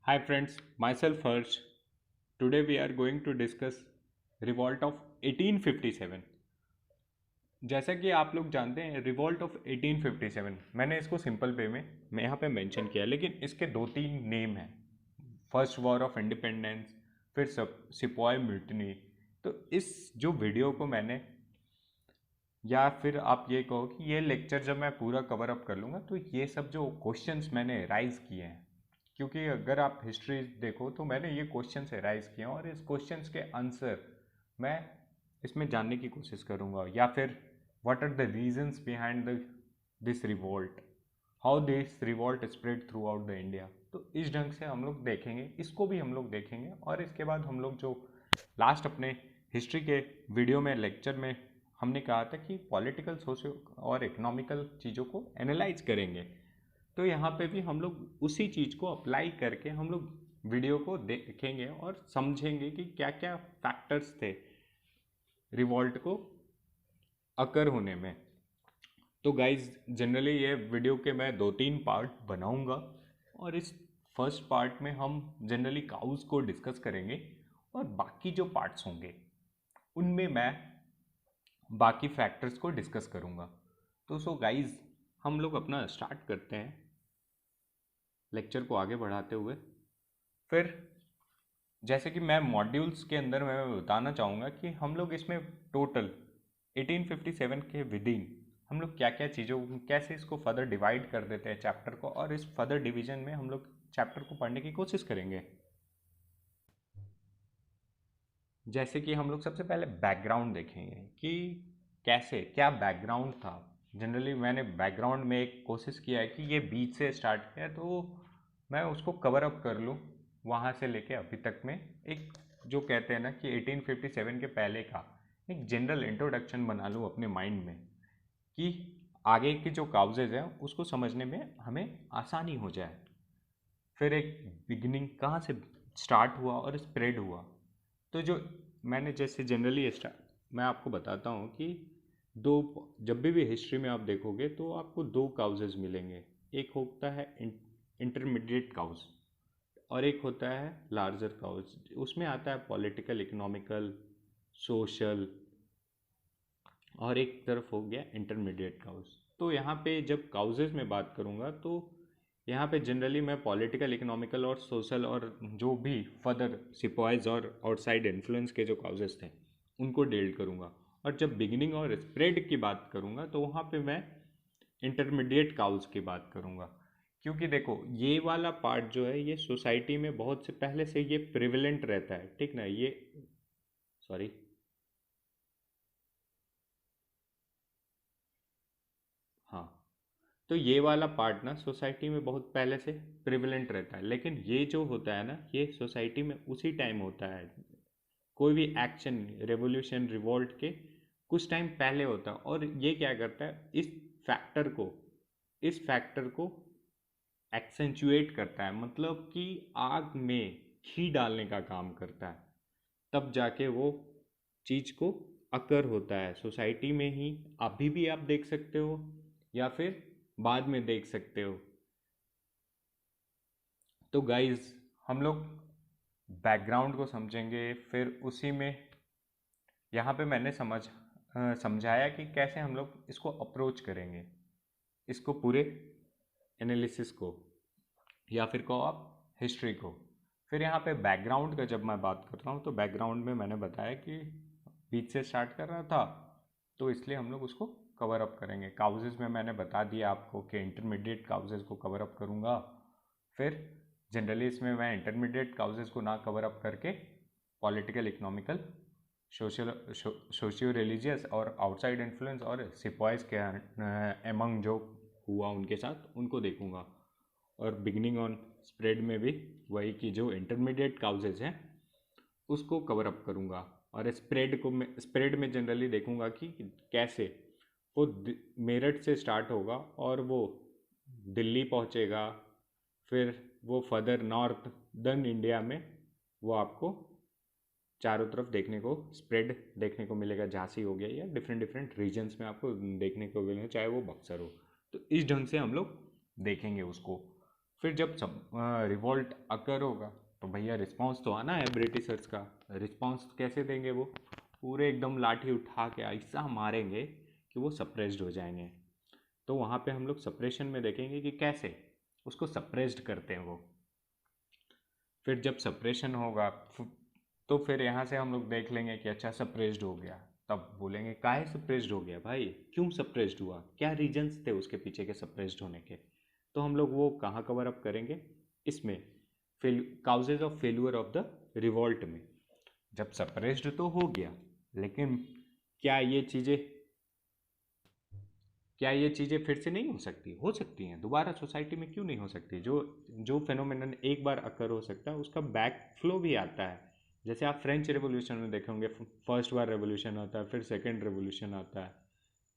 Hi friends, myself Harsh. Today we are going to discuss Revolt of 1857. जैसा कि आप लोग जानते हैं रिवॉल्ट ऑफ 1857 मैंने इसको सिंपल वे में मैं यहाँ पे मेंशन किया लेकिन इसके दो तीन नेम हैं। फर्स्ट वॉर ऑफ इंडिपेंडेंस, फिर सब सिपॉय म्यूटनी। तो इस जो वीडियो को मैंने या फिर आप ये कहो कि ये लेक्चर जब मैं पूरा कवर अप कर लूँगा तो ये सब जो क्वेश्चंस मैंने राइज किए हैं, क्योंकि अगर आप हिस्ट्री देखो तो मैंने ये क्वेश्चंस राइज किए हैं और इस क्वेश्चंस के आंसर मैं इसमें जानने की कोशिश करूँगा। या फिर what are the reasons behind the this revolt, how this revolt spread throughout the India. तो इस ढंग से हम लोग देखेंगे, इसको भी हम लोग देखेंगे और इसके बाद हम लोग जो लास्ट अपने हिस्ट्री के वीडियो में लेक्चर में हमने कहा था कि पॉलिटिकल सोशियो और इकोनॉमिकल चीज़ों को एनालाइज करेंगे। तो यहाँ पे भी हम लोग उसी चीज़ को अप्लाई करके हम लोग वीडियो को देखेंगे और समझेंगे कि क्या क्या फैक्टर्स थे रिवॉल्ट को अकर होने में। तो गाइज जनरली ये वीडियो के मैं दो तीन पार्ट बनाऊंगा और इस फर्स्ट पार्ट में हम जनरली काउज को डिस्कस करेंगे और बाकी जो पार्ट्स होंगे उनमें मैं बाकी फैक्टर्स को डिस्कस करूंगा। तो सो गाइज हम लोग अपना स्टार्ट करते हैं लेक्चर को आगे बढ़ाते हुए। फिर जैसे कि मैं मॉड्यूल्स के अंदर मैं बताना चाहूँगा कि हम लोग इसमें टोटल 1857 के विदिन हम लोग क्या क्या चीज़ों कैसे इसको फर्दर डिवाइड कर देते हैं चैप्टर को, और इस फर्दर डिवीजन में हम लोग चैप्टर को पढ़ने की कोशिश करेंगे। जैसे कि हम लोग सबसे पहले बैकग्राउंड देखेंगे कि कैसे क्या बैकग्राउंड था। जनरली मैंने बैकग्राउंड में एक कोशिश किया है कि ये बीच से स्टार्ट किया तो मैं उसको कवर अप कर लूँ वहाँ से लेके अभी तक में एक जो कहते हैं ना कि 1857 के पहले का एक जनरल इंट्रोडक्शन बना लूँ अपने माइंड में कि आगे के जो काउजेज हैं उसको समझने में हमें आसानी हो जाए। फिर एक बिगिनिंग कहाँ से स्टार्ट हुआ और स्प्रेड हुआ। तो जो मैंने जैसे जनरली स्टार्ट मैं आपको बताता हूँ कि दो जब भी हिस्ट्री में आप देखोगे तो आपको दो काउजेज मिलेंगे। एक होता है इंटरमीडिएट काउज और एक होता है लार्जर काउज। उसमें आता है पॉलिटिकल, इकोनॉमिकल, सोशल, और एक तरफ हो गया इंटरमीडिएट काउज। तो यहाँ पे जब काउजेज में बात करूँगा तो यहाँ पे जनरली मैं पॉलिटिकल, इकोनॉमिकल और सोशल और जो भी फर्दर सिपॉइज और आउटसाइड इन्फ्लुएंस के जो काउजेज थे उनको डील करूँगा। और जब बिगिनिंग और स्प्रेड की बात करूँगा तो वहाँ पे मैं इंटरमीडिएट काउज की बात करूँगा। क्योंकि देखो ये वाला पार्ट जो है ये सोसाइटी में बहुत से पहले से ये प्रिविलेंट रहता है, ठीक ना। ये सॉरी, हाँ, तो ये वाला पार्ट ना सोसाइटी में बहुत पहले से प्रिविलेंट रहता है, लेकिन ये जो होता है ना ये सोसाइटी में उसी टाइम होता है। कोई भी एक्शन, रेवोल्यूशन, रिवोल्ट के कुछ टाइम पहले होता है और ये क्या करता है इस फैक्टर को एक्सेंचुएट करता है, मतलब कि आग में घी डालने का काम करता है। तब जाके वो चीज़ को अकर होता है सोसाइटी में ही। अभी भी आप देख सकते हो या फिर बाद में देख सकते हो। तो गाइस हम लोग बैकग्राउंड को समझेंगे, फिर उसी में यहाँ पे मैंने समझाया कि कैसे हम लोग इसको अप्रोच करेंगे, इसको पूरे एनालिसिस को या फिर कहो आप हिस्ट्री को। फिर यहाँ पे बैकग्राउंड का जब मैं बात कर रहा हूँ तो बैकग्राउंड में मैंने बताया कि बीच से स्टार्ट कर रहा था तो इसलिए हम लोग उसको कवर अप करेंगे। काउजेज़ में मैंने बता दिया आपको कि इंटरमीडिएट काउजेज़ को कवर अप करूँगा। फिर जनरली इसमें मैं इंटरमीडिएट काउजेज़ को ना कवर अप करके political, economical, social, socio religious और आउटसाइड इन्फ्लुएंस और सिपॉइज के एमंग जो हुआ उनके साथ उनको देखूंगा। और बिगनिंग ऑन स्प्रेड में भी वही कि जो इंटरमीडिएट काउजेज हैं उसको कवर अप करूँगा। और स्प्रेड में जनरली देखूँगा कि कैसे वो मेरठ से स्टार्ट होगा और वो दिल्ली पहुँचेगा, फिर वो फर्दर नॉर्थ दन इंडिया में वो आपको चारों तरफ देखने को स्प्रेड देखने को मिलेगा। झांसी हो गया या डिफरेंट डिफरेंट रीजन्स में आपको देखने को मिलेगा, चाहे वो बक्सर हो। तो इस ढंग से हम लोग देखेंगे उसको। फिर जब रिवॉल्ट अकर होगा तो भैया रिस्पांस तो आना है ब्रिटिशर्स का। रिस्पांस कैसे देंगे? वो पूरे एकदम लाठी उठा के ऐसा मारेंगे कि वो सप्रेस्ड हो जाएंगे। तो वहाँ पे हम लोग सप्रेशन में देखेंगे कि कैसे उसको सप्रेस्ड करते हैं वो। फिर जब सप्रेशन होगा तो फिर यहाँ से हम लोग देख लेंगे कि अच्छा सप्रेस्ड हो गया, तब बोलेंगे काहे सप्रेस्ड हो गया भाई, क्यों सप्रेस्ड हुआ, क्या रीजंस थे उसके पीछे के सप्रेस्ड होने के। तो हम लोग वो कहाँ कवर अप करेंगे? इसमें causes of failure of the revolt में। जब सप्रेस्ड तो हो गया, लेकिन क्या ये चीज़ें फिर से नहीं हो सकती? हो सकती हैं दोबारा सोसाइटी में, क्यों नहीं हो सकती? जो जो फेनोमेनन एक बार अकर हो सकता है उसका बैक फ्लो भी आता है। जैसे आप फ्रेंच रेवोल्यूशन में देखेंगे, फर्स्ट बार रेवोल्यूशन आता है, फिर सेकेंड रेवोल्यूशन आता है,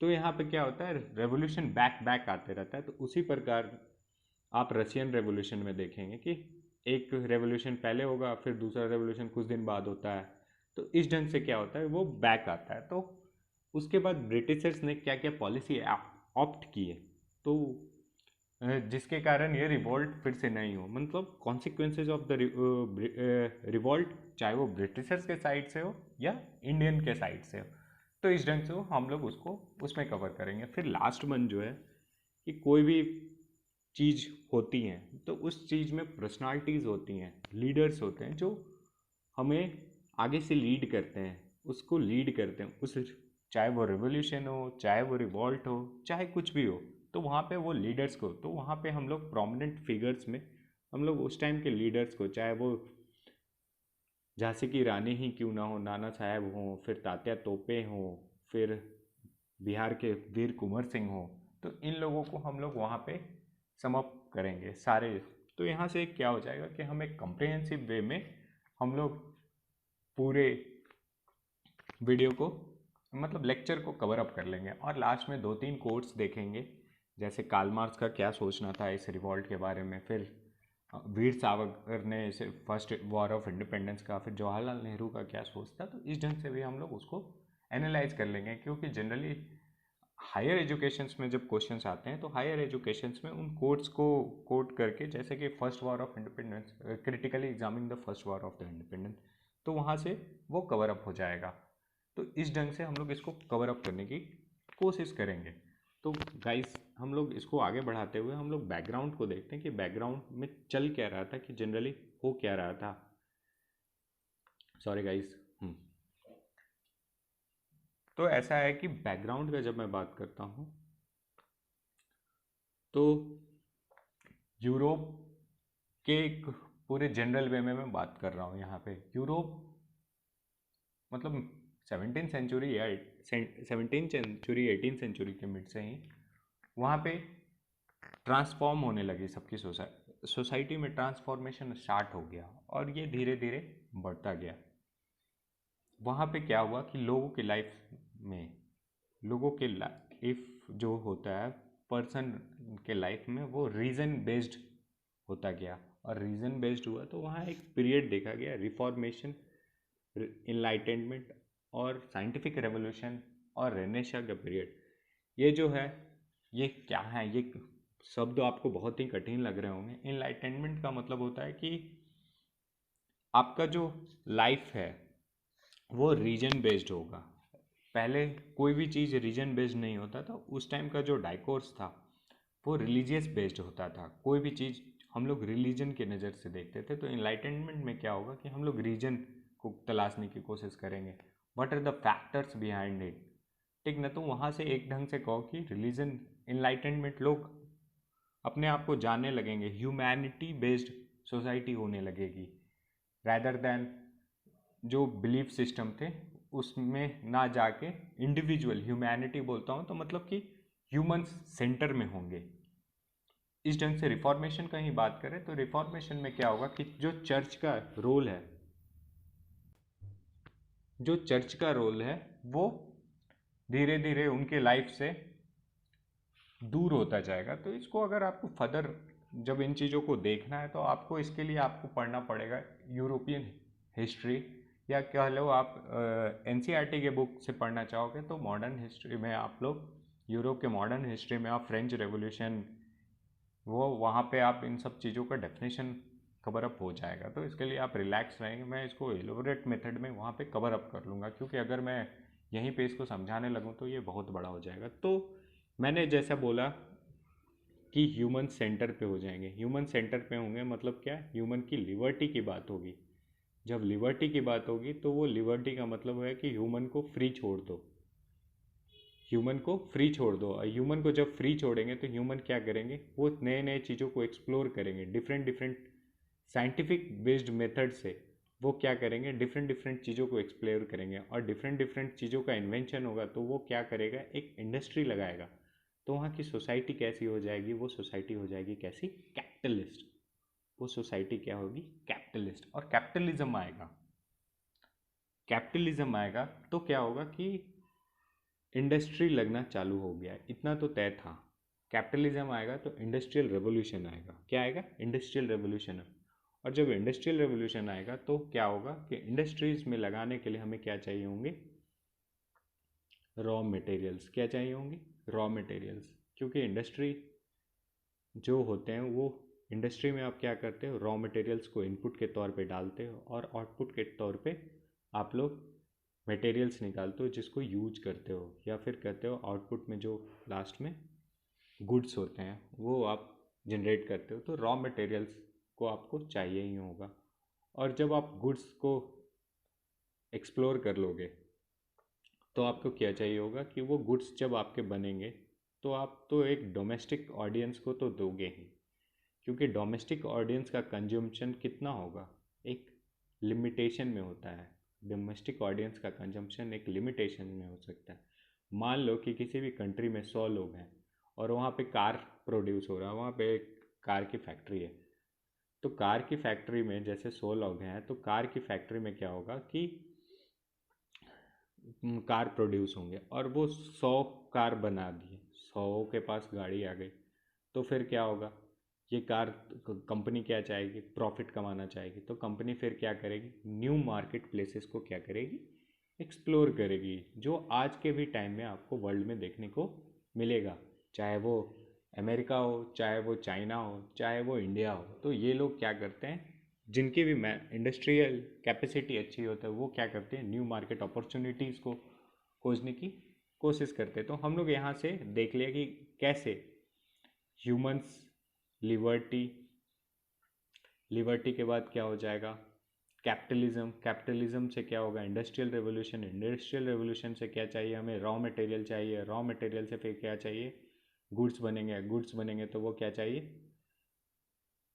तो यहाँ पे क्या होता है, रेवोल्यूशन बैक बैक आते रहता है। तो उसी प्रकार आप रशियन रेवोल्यूशन में देखेंगे कि एक रेवोल्यूशन पहले होगा, फिर दूसरा रेवोल्यूशन कुछ दिन बाद होता है। तो इस ढंग से क्या होता है, वो बैक आता है। तो उसके बाद ब्रिटिशर्स ने क्या क्या पॉलिसी ऑप्ट की है, तो जिसके कारण ये रिवॉल्ट फिर से नहीं हो, मतलब कॉन्सिक्वेंसेज ऑफ द रिवॉल्ट, चाहे वो ब्रिटिशर्स के साइड से हो या इंडियन के साइड से हो। तो इस ढंग से हम लोग उसको उसमें कवर करेंगे। फिर लास्ट मंथ जो है कि कोई भी चीज़ होती हैं तो उस चीज़ में पर्सनालिटीज़ होती हैं, लीडर्स होते हैं जो हमें आगे से लीड करते हैं, उसको लीड करते हैं उस, चाहे वो रिवोल्यूशन हो, चाहे वो रिवॉल्ट हो, चाहे कुछ भी हो। तो वहाँ पे वो लीडर्स को, तो वहाँ पे हम लोग प्रोमिनेंट फिगर्स में हम लोग उस टाइम के लीडर्स को, चाहे वो झांसी की रानी ही क्यों ना हो, नाना साहब हों, फिर तात्या तोपे हों, फिर बिहार के वीर कुंवर सिंह हो, तो इन लोगों को हम लोग वहाँ पे सम अप करेंगे सारे। तो यहाँ से क्या हो जाएगा कि हम एक कम्प्रिहेंसिव वे में हम लोग पूरे वीडियो को, मतलब लेक्चर को कवर अप कर लेंगे। और लास्ट में 2-3 कोट्स देखेंगे, जैसे कार्ल मार्क्स का क्या सोचना था इस रिवॉल्ट के बारे में, फिर वीर सावरकर ने इसे फर्स्ट वॉर ऑफ इंडिपेंडेंस का, फिर जवाहरलाल नेहरू का क्या सोच था। तो इस ढंग से भी हम लोग उसको एनालाइज कर लेंगे, क्योंकि जनरली हायर एजुकेशंस में जब क्वेश्चंस आते हैं तो हायर एजुकेशंस में उन कोट्स को कोट करके, जैसे कि first war of independence, critically examining the first war of the independence, तो वहाँ से वो कवर अप हो जाएगा। तो इस ढंग से हम लोग इसको कवर अप करने की कोशिश करेंगे। तो गाइस हम लोग इसको आगे बढ़ाते हुए हम लोग बैकग्राउंड को देखते हैं कि बैकग्राउंड में चल क्या रहा था, कि जनरली हो क्या रहा था। Sorry guys. तो ऐसा है कि बैकग्राउंड का जब मैं बात करता हूँ तो यूरोप के एक पूरे जनरल वे में मैं बात कर रहा हूँ। यहाँ पे यूरोप मतलब 18 सेंचुरी के मिड से ही वहाँ पे ट्रांसफॉर्म होने लगी सबकी सोसाइटी में ट्रांसफॉर्मेशन स्टार्ट हो गया, और ये धीरे धीरे बढ़ता गया। वहाँ पे क्या हुआ कि लोगों के लाइफ में, लोगों के लाइफ जो होता है पर्सन के लाइफ में, वो रीज़न बेस्ड होता गया। और रीज़न बेस्ड हुआ तो वहाँ एक पीरियड देखा गया, रिफॉर्मेशन, इनलाइटेनमेंट और साइंटिफिक रेवोल्यूशन और रेनेसा का पीरियड। ये जो है, ये क्या है, ये शब्द आपको बहुत ही कठिन लग रहे होंगे। इनलाइटेनमेंट का मतलब होता है कि आपका जो लाइफ है वो रीजन बेस्ड होगा। पहले कोई भी चीज़ रीजन बेस्ड नहीं होता था। उस टाइम का जो डाइकोर्स था वो रिलीजियस बेस्ड होता था। कोई भी चीज़ हम लोग रिलीजन के नज़र से देखते थे। तो इनलाइटेनमेंट में क्या होगा कि हम लोग रीजन को तलाशने की कोशिश करेंगे, what are the factors behind it, ठीक ना। तो वहाँ से एक ढंग से कहो कि रिलीजन, इनलाइटेनमेंट, लोग अपने आप को जानने लगेंगे, ह्यूमैनिटी बेस्ड सोसाइटी होने लगेगी, रैदर दैन जो बिलीफ सिस्टम थे उसमें ना जाके इंडिविजुअल ह्यूमैनिटी बोलता हूँ तो मतलब कि ह्यूमंस सेंटर में होंगे। इस ढंग से रिफॉर्मेशन का ही बात करें तो रिफॉर्मेशन में क्या होगा कि जो चर्च का रोल है, वो धीरे धीरे उनके लाइफ से दूर होता जाएगा। तो इसको अगर आपको फर्दर जब इन चीज़ों को देखना है तो आपको इसके लिए आपको पढ़ना पड़ेगा यूरोपियन हिस्ट्री, या कह लो आप एनसीईआरटी के बुक से पढ़ना चाहोगे तो मॉडर्न हिस्ट्री में आप लोग, यूरोप के मॉडर्न हिस्ट्री में आप फ्रेंच रेवोल्यूशन, वो वहाँ पे आप इन सब चीज़ों का डेफिनेशन कवर अप हो जाएगा। तो इसके लिए आप रिलैक्स रहेंगे, मैं इसको एलोबरेट मेथड में वहाँ पे कवर अप कर लूँगा, क्योंकि अगर मैं यहीं पे इसको समझाने लगूँ तो ये बहुत बड़ा हो जाएगा। तो मैंने जैसा बोला कि ह्यूमन सेंटर पे हो जाएंगे। ह्यूमन सेंटर पे होंगे मतलब क्या, ह्यूमन की लिबर्टी की बात होगी। जब लिबर्टी की बात होगी तो वो लिबर्टी का मतलब है कि ह्यूमन को फ्री छोड़ दो, ह्यूमन को फ्री छोड़ दो। और ह्यूमन को जब फ्री छोड़ेंगे तो ह्यूमन क्या करेंगे, वो नए नए चीज़ों को एक्सप्लोर करेंगे, different different scientific based method से वो क्या करेंगे, डिफरेंट डिफरेंट चीज़ों को एक्सप्लोर करेंगे। और डिफरेंट डिफरेंट चीज़ों का इन्वेंशन होगा तो वो क्या करेगा, एक इंडस्ट्री लगाएगा। तो वहाँ की सोसाइटी कैसी हो जाएगी, वो सोसाइटी हो जाएगी कैसी, कैपिटलिस्ट। वो सोसाइटी क्या होगी, कैपिटलिस्ट। और कैपिटलिज्म आएगा, कैपिटलिज्म आएगा तो क्या होगा कि इंडस्ट्री लगना चालू हो गया, इतना तो तय था। कैपिटलिज्म आएगा तो इंडस्ट्रियल रेवोल्यूशन आएगा। क्या आएगा, इंडस्ट्रियल रेवोल्यूशन। और जब इंडस्ट्रियल रेवोल्यूशन आएगा तो क्या होगा कि इंडस्ट्रीज में लगाने के लिए हमें क्या चाहिए होंगे, रॉ मटेरियल्स। क्या चाहिए होंगे, रॉ मटेरियल्स। क्योंकि इंडस्ट्री जो होते हैं वो, इंडस्ट्री में आप क्या करते हो, रॉ मटेरियल्स को इनपुट के तौर पे डालते हो और आउटपुट के तौर पे आप लोग मटेरियल्स निकालते हो जिसको यूज करते हो, या फिर कहते हो आउटपुट में जो लास्ट में गुड्स होते हैं वो आप जनरेट करते हो। तो रॉ मटेरियल्स को आपको चाहिए ही होगा। और जब आप गुड्स को एक्सप्लोर कर लोगे तो आपको क्या चाहिए होगा कि वो गुड्स जब आपके बनेंगे तो आप तो एक डोमेस्टिक ऑडियंस को तो दोगे ही, क्योंकि डोमेस्टिक ऑडियंस का कंजम्पशन कितना होगा, एक लिमिटेशन में होता है। डोमेस्टिक ऑडियंस का कंजम्पशन एक लिमिटेशन में हो सकता है। मान लो कि किसी भी कंट्री में 100 लोग हैं और वहाँ पे कार प्रोड्यूस हो रहा है, वहाँ पे एक कार की फैक्ट्री है। तो कार की फैक्ट्री में जैसे 100 लोग हैं तो कार की फैक्ट्री में क्या होगा कि कार प्रोड्यूस होंगे और वो 100 कार बना दिए, 100 के पास गाड़ी आ गई। तो फिर क्या होगा, ये कार कंपनी क्या चाहेगी, प्रॉफिट कमाना चाहेगी। तो कंपनी फिर क्या करेगी, न्यू मार्केट प्लेसेस को क्या करेगी, एक्सप्लोर करेगी, जो आज के भी टाइम में आपको वर्ल्ड में देखने को मिलेगा। चाहे वो अमेरिका हो, चाहे वो चाइना हो, चाहे वो इंडिया हो। तो ये लोग क्या करते हैं, जिनकी भी इंडस्ट्रियल कैपेसिटी अच्छी होता है वो क्या करते हैं, न्यू मार्केट अपॉर्चुनिटीज़ को खोजने की कोशिश करते हैं। तो हम लोग यहाँ से देख लिया कि कैसे ह्यूमंस लिबर्टी, लिबर्टी के बाद क्या हो जाएगा, कैपिटलिज्म। कैपिटलिज्म से क्या होगा, इंडस्ट्रियल रेवोल्यूशन। इंडस्ट्रियल रेवोल्यूशन से क्या चाहिए हमें, रॉ मटेरियल चाहिए। रॉ मटेरियल से फिर क्या चाहिए, गुड्स बनेंगे। गुड्स बनेंगे तो वो क्या चाहिए,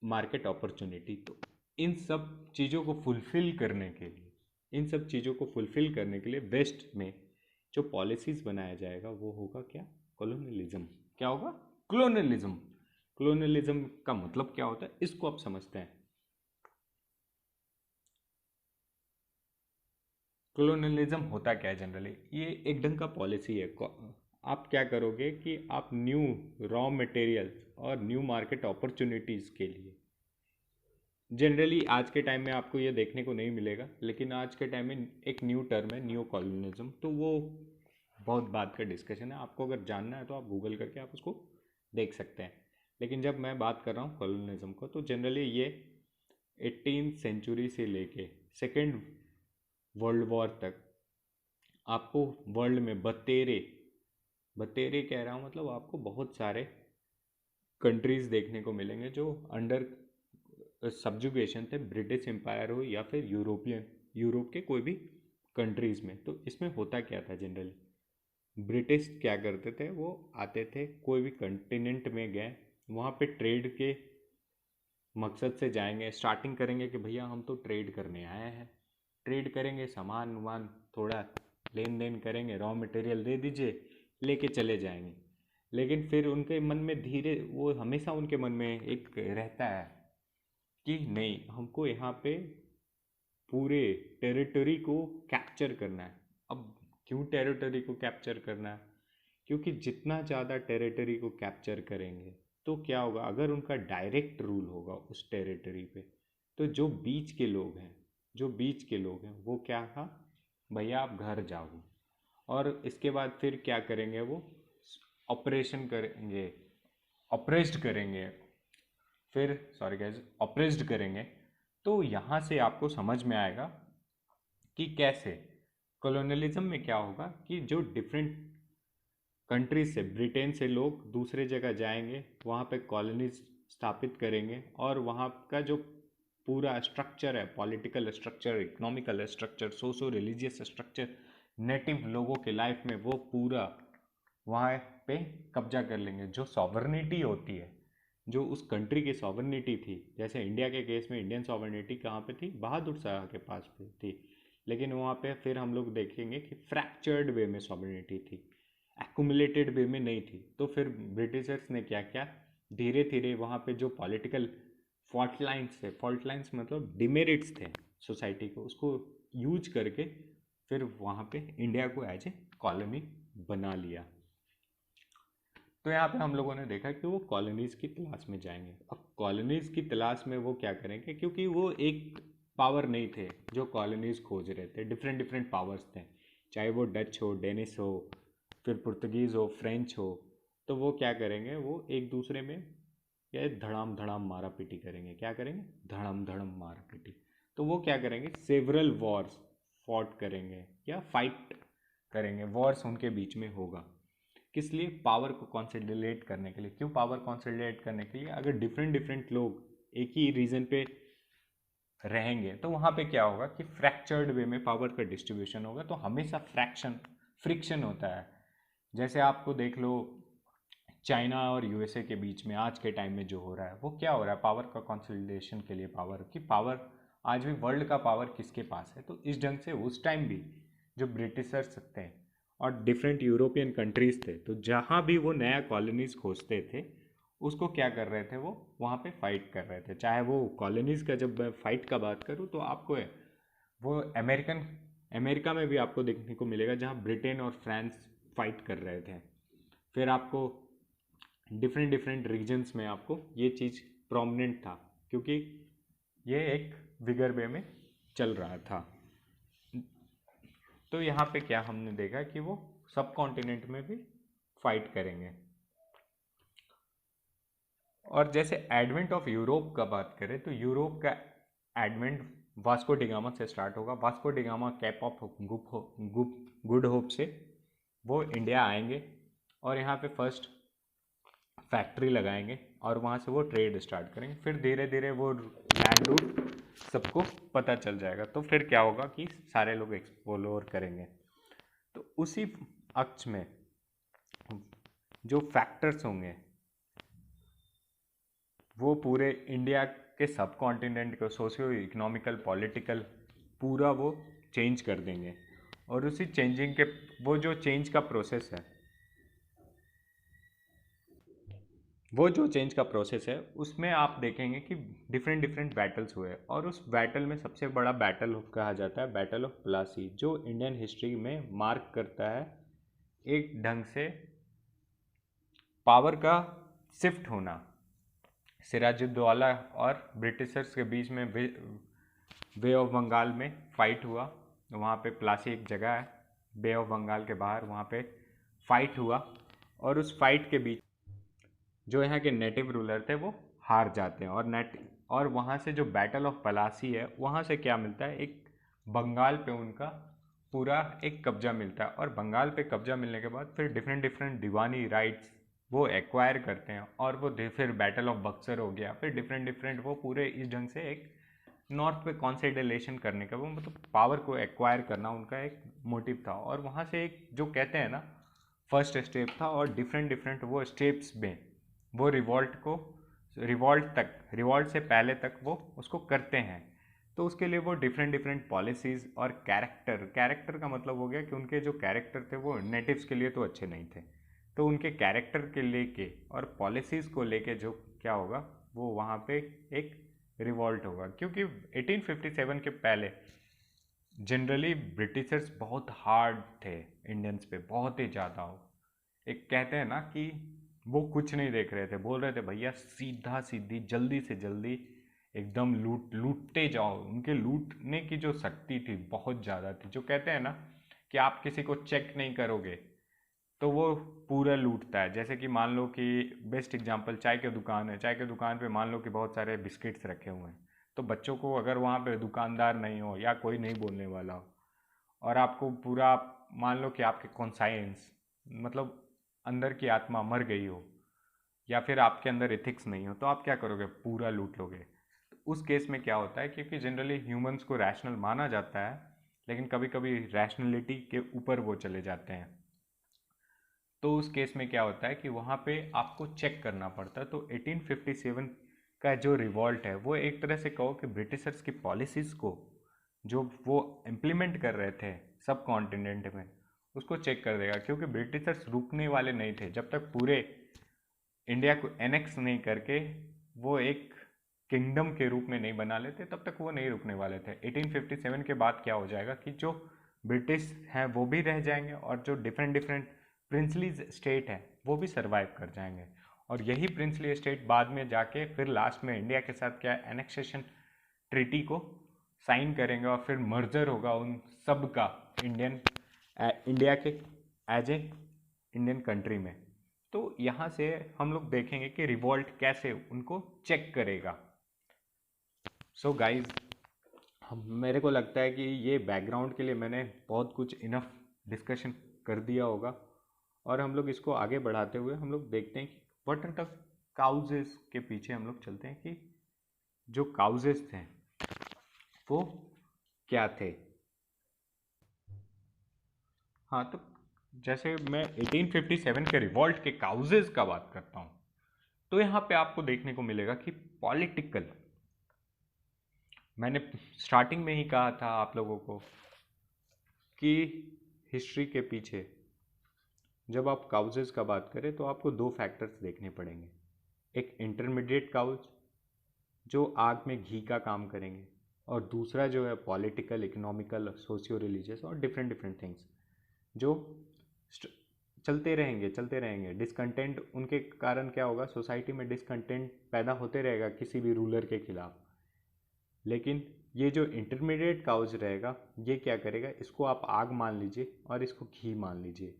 मार्केट अपॉर्चुनिटी। तो इन सब चीज़ों को फुलफ़िल करने के लिए, इन सब चीज़ों को फुलफ़िल करने के लिए वेस्ट में जो पॉलिसीज़ बनाया जाएगा वो होगा क्या, कॉलोनियलिज्म। क्या होगा, कॉलोनियलिज्म। कॉलोनियलिज्म का मतलब क्या होता है इसको आप समझते हैं। कॉलोनियलिज्म होता क्या है जनरली, ये एक ढंग का पॉलिसी है। आप क्या करोगे कि आप न्यू रॉ मटेरियल और न्यू मार्केट अपॉर्चुनिटीज़ के लिए, जनरली आज के टाइम में आपको ये देखने को नहीं मिलेगा, लेकिन आज के टाइम में एक न्यू टर्म है न्यू कॉलोनिज्म। तो वो बहुत बात का डिस्कशन है, आपको अगर जानना है तो आप गूगल करके आप उसको देख सकते हैं। लेकिन जब मैं बात कर रहा हूँ कॉलोनिज्म को, तो जनरली ये 18th सेंचुरी से लेके सेकेंड वर्ल्ड वॉर तक आपको वर्ल्ड में बतेरे, बतेरे कह रहा हूँ मतलब आपको बहुत सारे कंट्रीज़ देखने को मिलेंगे जो अंडर सब्जुगेशन थे, ब्रिटिश एम्पायर हो या फिर यूरोपियन, यूरोप के कोई भी कंट्रीज़ में। तो इसमें होता क्या था जनरली, ब्रिटिश क्या करते थे, वो आते थे कोई भी कंटिनेंट में गए, वहाँ पे ट्रेड के मकसद से जाएंगे, स्टार्टिंग करेंगे कि भैया हम तो ट्रेड करने आए हैं, ट्रेड करेंगे, सामान वामान थोड़ा लेन देन करेंगे, रॉ मटेरियल दे दीजिए, लेके चले जाएंगे। लेकिन फिर उनके मन में धीरे, वो हमेशा उनके मन में एक रहता है कि नहीं, हमको यहाँ पे पूरे टेरिटरी को कैप्चर करना है। अब क्यों टेरिटरी को कैप्चर करना है, क्योंकि जितना ज़्यादा टेरिटरी को कैप्चर करेंगे तो क्या होगा, अगर उनका डायरेक्ट रूल होगा उस टेरिटरी पे, तो जो बीच के लोग हैं, जो बीच के लोग हैं वो क्या था, भैया आप घर जाओ। और इसके बाद फिर क्या करेंगे, वो ऑपरेशन करेंगे, ऑपरेस्ड करेंगे, फिर सॉरी गाइस ऑप्रेस्ड करेंगे, तो यहाँ से आपको समझ में आएगा कि कैसे कॉलोनियलिज्म में क्या होगा कि जो डिफरेंट कंट्रीज से, ब्रिटेन से लोग दूसरे जगह जाएंगे, वहाँ पे कॉलोनीज स्थापित करेंगे, और वहाँ का जो पूरा स्ट्रक्चर है, political structure, economical structure, socio religious structure, native लोगों के लाइफ में वो पूरा वहाँ पे कब्जा कर लेंगे। जो सॉवर्निटी होती है, जो उस कंट्री की सॉवर्निटी थी, जैसे इंडिया के केस में इंडियन सॉवर्निटी कहाँ पे थी, बहादुर शाह के पास पे थी, लेकिन वहाँ पे फिर हम लोग देखेंगे कि फ्रैक्चर्ड वे में सॉवर्निटी थी, एक्यूमुलेटेड वे में नहीं थी। तो फिर ब्रिटिशर्स ने क्या किया, धीरे धीरे वहाँ पे जो पॉलिटिकल फॉल्ट लाइन्स थे, फॉल्ट लाइन्स मतलब डिमेरिट्स थे सोसाइटी को, उसको यूज करके फिर वहाँ पे इंडिया को एज ए कॉलोनी बना लिया। तो यहाँ पे हम लोगों ने देखा कि वो कॉलोनीज़ की तलाश में जाएंगे। अब कॉलोनीज़ की तलाश में वो क्या करेंगे, क्योंकि वो एक पावर नहीं थे जो कॉलोनीज़ खोज रहे थे, डिफरेंट डिफरेंट पावर्स थे, चाहे वो डच हो, डेनिस हो, फिर पुर्तगीज़ हो, फ्रेंच हो। तो वो क्या करेंगे, वो एक दूसरे में या धड़ाम धड़ाम मारा पीटी करेंगे। क्या करेंगे, धड़म धड़म मारा पीटी। तो वो क्या करेंगे, सेवरल वॉर्स फॉट करेंगे या फाइट करेंगे, वॉर्स उनके बीच में होगा। किस लिए, पावर को कॉन्सोलिडेट करने के लिए। क्यों पावर कॉन्सोलिडेट करने के लिए, अगर डिफरेंट डिफरेंट लोग एक ही रीजन पे रहेंगे तो वहाँ पे क्या होगा कि फ्रैक्चर्ड वे में पावर का डिस्ट्रीब्यूशन होगा, तो हमेशा फ्रिक्शन होता है। जैसे आपको देख लो, चाइना और यूएसए के बीच में आज के टाइम में जो हो रहा है, वो क्या हो रहा है, पावर का कंसोलिडेशन के लिए। पावर आज भी वर्ल्ड का पावर किसके पास है। तो इस ढंग से उस टाइम भी जो ब्रिटिशर्स थे और डिफरेंट यूरोपियन कंट्रीज थे, तो जहाँ भी वो नया कॉलोनीज खोजते थे, उसको क्या कर रहे थे, वो वहाँ पे फाइट कर रहे थे। चाहे वो कॉलोनीज का, जब मैं फाइट का बात करूँ तो आपको है वो अमेरिका में भी आपको देखने को मिलेगा, जहाँ ब्रिटेन और फ्रांस फाइट कर रहे थे। फिर आपको डिफरेंट डिफरेंट रीजन्स में आपको ये चीज़ प्रोमिनेंट था, क्योंकि ये एक विगर वे में चल रहा था। तो यहाँ पे क्या हमने देखा कि वो सब कॉन्टिनेंट में भी फाइट करेंगे। और जैसे एडवेंट ऑफ यूरोप का बात करें, तो यूरोप का एडवेंट वास्को डिगामा से स्टार्ट होगा। Vasco da Gama cap of good hope से वो इंडिया आएंगे और यहाँ पे फर्स्ट फैक्ट्री लगाएंगे और वहाँ से वो ट्रेड स्टार्ट करेंगे। फिर धीरे धीरे वो लैंड रूट सबको पता चल जाएगा, तो फिर क्या होगा कि सारे लोग एक्सप्लोर करेंगे। तो उसी अक्ष में जो फैक्टर्स होंगे वो पूरे इंडिया के सब कॉन्टिनेंट को सोशियो इकोनॉमिकल पॉलिटिकल पूरा वो चेंज कर देंगे। और उसी चेंजिंग के वो जो चेंज का प्रोसेस है, वो जो चेंज का प्रोसेस है उसमें आप देखेंगे कि डिफरेंट डिफरेंट बैटल्स हुए, और उस बैटल में सबसे बड़ा बैटल कहा जाता है बैटल ऑफ प्लासी, जो इंडियन हिस्ट्री में मार्क करता है एक ढंग से पावर का शिफ्ट होना। सिराजुद्दौला और ब्रिटिशर्स के बीच में बे ऑफ बंगाल में फाइट हुआ। वहाँ पे प्लासी एक जगह है बे ऑफ बंगाल के बाहर, वहाँ पे फाइट हुआ, और उस फाइट के बीच जो यहाँ के नेटिव रूलर थे वो हार जाते हैं। और वहाँ से जो बैटल ऑफ पलासी है, वहाँ से क्या मिलता है, एक बंगाल पे उनका पूरा एक कब्जा मिलता है। और बंगाल पे कब्जा मिलने के बाद फिर डिफरेंट डिफरेंट दीवानी राइट्स वो एक्वायर करते हैं, और वो फिर बैटल ऑफ बक्सर हो गया, फिर डिफरेंट डिफरेंट वो पूरे इस ढंग से एक नॉर्थ पे कॉन्सोलिडेशन करने का, वो मतलब पावर को एक्वायर करना उनका एक मोटिव था। और वहाँ से एक जो कहते हैं ना फर्स्ट स्टेप था, और डिफरेंट डिफरेंट वो स्टेप्स में वो रिवॉल्ट से पहले तक वो उसको करते हैं। तो उसके लिए वो डिफरेंट डिफरेंट पॉलिसीज़ और कैरेक्टर का मतलब हो गया कि उनके जो कैरेक्टर थे वो नेटिव्स के लिए तो अच्छे नहीं थे, तो उनके कैरेक्टर के लेके और पॉलिसीज़ को लेके जो क्या होगा, वो वहाँ पे एक रिवॉल्ट होगा। क्योंकि 1857 के पहले जनरली ब्रिटिशर्स बहुत हार्ड थे इंडियंस पे, बहुत ही ज़्यादा हो। एक कहते हैं ना कि वो कुछ नहीं देख रहे थे, बोल रहे थे भैया सीधा सीधी जल्दी से जल्दी एकदम लूटते जाओ। उनके लूटने की जो शक्ति थी बहुत ज़्यादा थी। जो कहते हैं ना कि आप किसी को चेक नहीं करोगे, तो वो पूरा लूटता है। जैसे कि मान लो कि बेस्ट एग्जांपल चाय की दुकान है, चाय की दुकान पे मान लो कि बहुत सारे बिस्किट्स रखे हुए हैं, तो बच्चों को अगर वहाँ पे दुकानदार नहीं हो या कोई नहीं बोलने वाला हो और आपको पूरा, मान लो कि आपके कॉन्साइंस मतलब अंदर की आत्मा मर गई हो या फिर आपके अंदर एथिक्स नहीं हो, तो आप क्या करोगे? पूरा लूट लोगे। तो उस केस में क्या होता है, क्योंकि जनरली ह्यूमंस को रैशनल माना जाता है, लेकिन कभी कभी रैशनलिटी के ऊपर वो चले जाते हैं, तो उस केस में क्या होता है कि वहाँ पे आपको चेक करना पड़ता है। तो 1857 का जो रिवॉल्ट है वो एक तरह से कहो कि ब्रिटिशर्स की पॉलिसीज़ को जो वो इम्प्लीमेंट कर रहे थे सब कॉन्टिनेंट में, उसको चेक कर देगा, क्योंकि ब्रिटिशर्स रुकने वाले नहीं थे जब तक पूरे इंडिया को एनेक्स नहीं करके वो एक किंगडम के रूप में नहीं बना लेते, तब तक वो नहीं रुकने वाले थे। 1857 के बाद क्या हो जाएगा कि जो ब्रिटिश हैं वो भी रह जाएंगे और जो डिफरेंट डिफरेंट प्रिंसली स्टेट हैं वो भी सरवाइव कर जाएंगे, और यही प्रिंसली स्टेट बाद में जाके फिर लास्ट में इंडिया के साथ क्या एनेक्सेशन ट्रीटी को साइन करेंगे और फिर मर्जर होगा उन सब का इंडिया के एज ए इंडियन कंट्री में। तो यहाँ से हम लोग देखेंगे कि रिवॉल्ट कैसे उनको चेक करेगा। सो गाइज, हम मेरे को लगता है कि ये बैकग्राउंड के लिए मैंने बहुत कुछ इनफ डिस्कशन कर दिया होगा, और हम लोग इसको आगे बढ़ाते हुए हम लोग देखते हैं कि व्हाट आर द काउजेस के पीछे हम लोग चलते हैं कि जो काउजेस थे वो क्या थे। हाँ, तो जैसे मैं 1857 के रिवॉल्ट के काउजेस का बात करता हूँ, तो यहाँ पे आपको देखने को मिलेगा कि पॉलिटिकल, मैंने स्टार्टिंग में ही कहा था आप लोगों को कि हिस्ट्री के पीछे जब आप काउजेस का बात करें तो आपको दो फैक्टर्स देखने पड़ेंगे। एक इंटरमीडिएट काउज जो आग में घी का काम करेंगे, और दूसरा जो है पॉलिटिकल, इकोनॉमिकल, सोशियो रिलीजियस और डिफरेंट डिफरेंट थिंग्स जो चलते रहेंगे। डिसकंटेंट उनके कारण क्या होगा, सोसाइटी में डिसकंटेंट पैदा होते रहेगा किसी भी रूलर के खिलाफ। लेकिन ये जो इंटरमीडिएट काउज रहेगा ये क्या करेगा, इसको आप आग मान लीजिए और इसको घी मान लीजिए,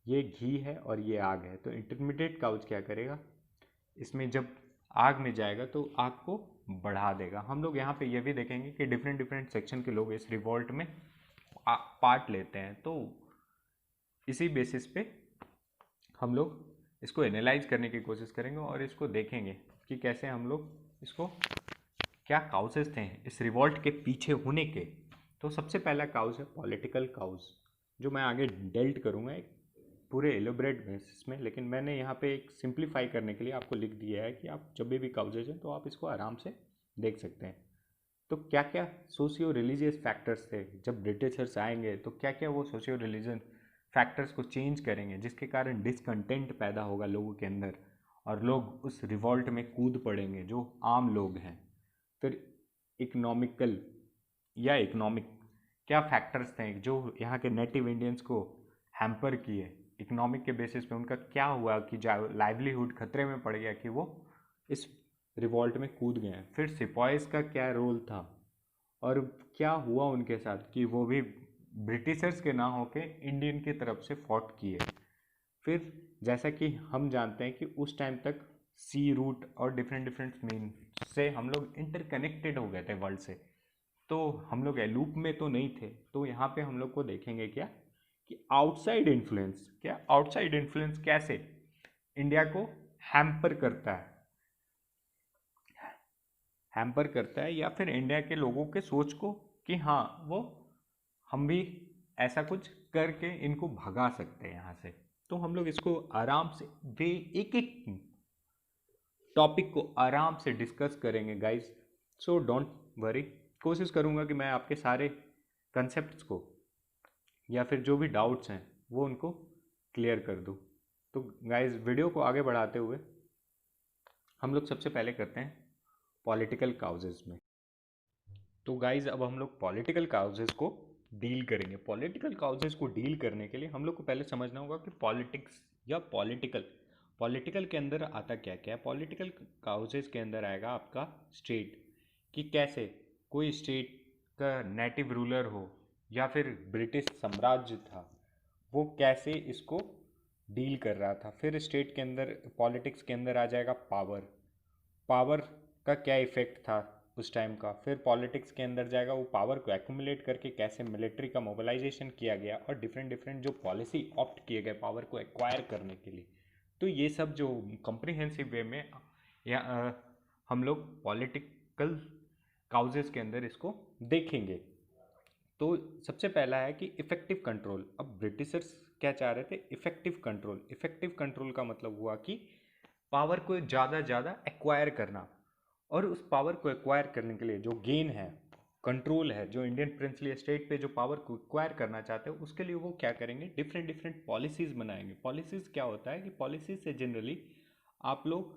ये घी है और ये आग है। तो इंटरमीडिएट काउज क्या करेगा, इसमें जब आग में जाएगा तो आग को बढ़ा देगा। हम लोग यहाँ पे ये भी देखेंगे कि डिफरेंट डिफरेंट सेक्शन के लोग इस रिवॉल्ट में पार्ट लेते हैं, तो इसी बेसिस पे हम लोग इसको एनालाइज करने की कोशिश करेंगे और इसको देखेंगे कि कैसे हम लोग इसको, क्या काउजेस थे इस रिवॉल्ट के पीछे होने के। तो सबसे पहला काउज है पॉलिटिकल काउज, जो मैं आगे डेल्ट करूँगा एक पूरे एलोबरेट बेसिस में, लेकिन मैंने यहाँ पे एक सिंप्लीफाई करने के लिए आपको लिख दिया है कि आप जब भी काउजेज हैं तो आप इसको आराम से देख सकते हैं। तो क्या क्या सोशियो रिलीजियस फैक्टर्स थे जब ब्रिटिशर्स आएंगे, तो क्या क्या वो सोशियो रिलीजन फैक्टर्स को चेंज करेंगे जिसके कारण डिसकंटेंट पैदा होगा लोगों के अंदर और लोग उस रिवॉल्ट में कूद पड़ेंगे जो आम लोग हैं। फिर इकोनॉमिकल या इकोनॉमिक क्या फैक्टर्स थे जो यहाँ के नेटिव इंडियंस को हैम्पर किए, इकोनॉमिक के बेसिस पे उनका क्या हुआ कि लाइवलीहुड खतरे में पड़ गया कि वो इस रिवॉल्ट में कूद गए। फिर सिपाहीज का क्या रोल था और क्या हुआ उनके साथ कि वो भी ब्रिटिशर्स के ना होके इंडियन की तरफ से फॉट किए। फिर जैसा कि हम जानते हैं कि उस टाइम तक सी रूट और डिफरेंट डिफरेंट मीन से हम लोग इंटरकनेक्टेड हो गए थे वर्ल्ड से, तो हम लोग लूप में तो नहीं थे। तो यहाँ पे हम लोग को देखेंगे क्या कि आउटसाइड इन्फ्लुएंस, क्या आउटसाइड इन्फ्लुएंस कैसे इंडिया को हैम्पर करता है, या फिर इंडिया के लोगों के सोच को कि हाँ वो हम भी ऐसा कुछ करके इनको भगा सकते हैं यहाँ से। तो हम लोग इसको आराम से एक एक टॉपिक को आराम से डिस्कस करेंगे गाइस, सो डोंट वरी। कोशिश करूँगा कि मैं आपके सारे कंसेप्ट्स को या फिर जो भी डाउट्स हैं वो उनको क्लियर कर दूँ। तो गाइस, वीडियो को आगे बढ़ाते हुए हम लोग सबसे पहले करते हैं पॉलिटिकल काउजेस में। तो गाइस, अब हम लोग पॉलिटिकल काउजेस को डील करेंगे। पॉलिटिकल काउजेस को डील करने के लिए हम लोग को पहले समझना होगा कि पॉलिटिक्स या पॉलिटिकल के अंदर आता क्या क्या है। पॉलिटिकल काउजेस के अंदर आएगा आपका स्टेट, कि कैसे कोई स्टेट का नेटिव रूलर हो या फिर ब्रिटिश साम्राज्य था, वो कैसे इसको डील कर रहा था। फिर स्टेट के अंदर पॉलिटिक्स के अंदर आ जाएगा पावर, पावर का क्या इफेक्ट था उस टाइम का। फिर पॉलिटिक्स के अंदर जाएगा वो पावर को एक्यूमुलेट करके कैसे मिलिट्री का मोबिलाइजेशन किया गया और डिफरेंट डिफरेंट जो पॉलिसी ऑप्ट किए गए पावर को एक्वायर करने के लिए। तो ये सब जो कॉम्प्रिहेंसिव वे में या हम लोग पॉलिटिकल काउजेस के अंदर इसको देखेंगे। तो सबसे पहला है कि इफेक्टिव कंट्रोल। अब ब्रिटिशर्स क्या चाह रहे थे? Effective control. इफेक्टिव कंट्रोल का मतलब हुआ कि पावर को ज़्यादा ज़्यादा एक्वायर करना, और उस पावर को एक्वायर करने के लिए जो गेन है, कंट्रोल है, जो इंडियन प्रिंसली स्टेट पे जो पावर को एक्वायर करना चाहते हैं उसके लिए वो क्या करेंगे? डिफरेंट डिफरेंट पॉलिसीज़ बनाएंगे। पॉलिसीज़ क्या होता है कि पॉलिसीज़ से जनरली आप लोग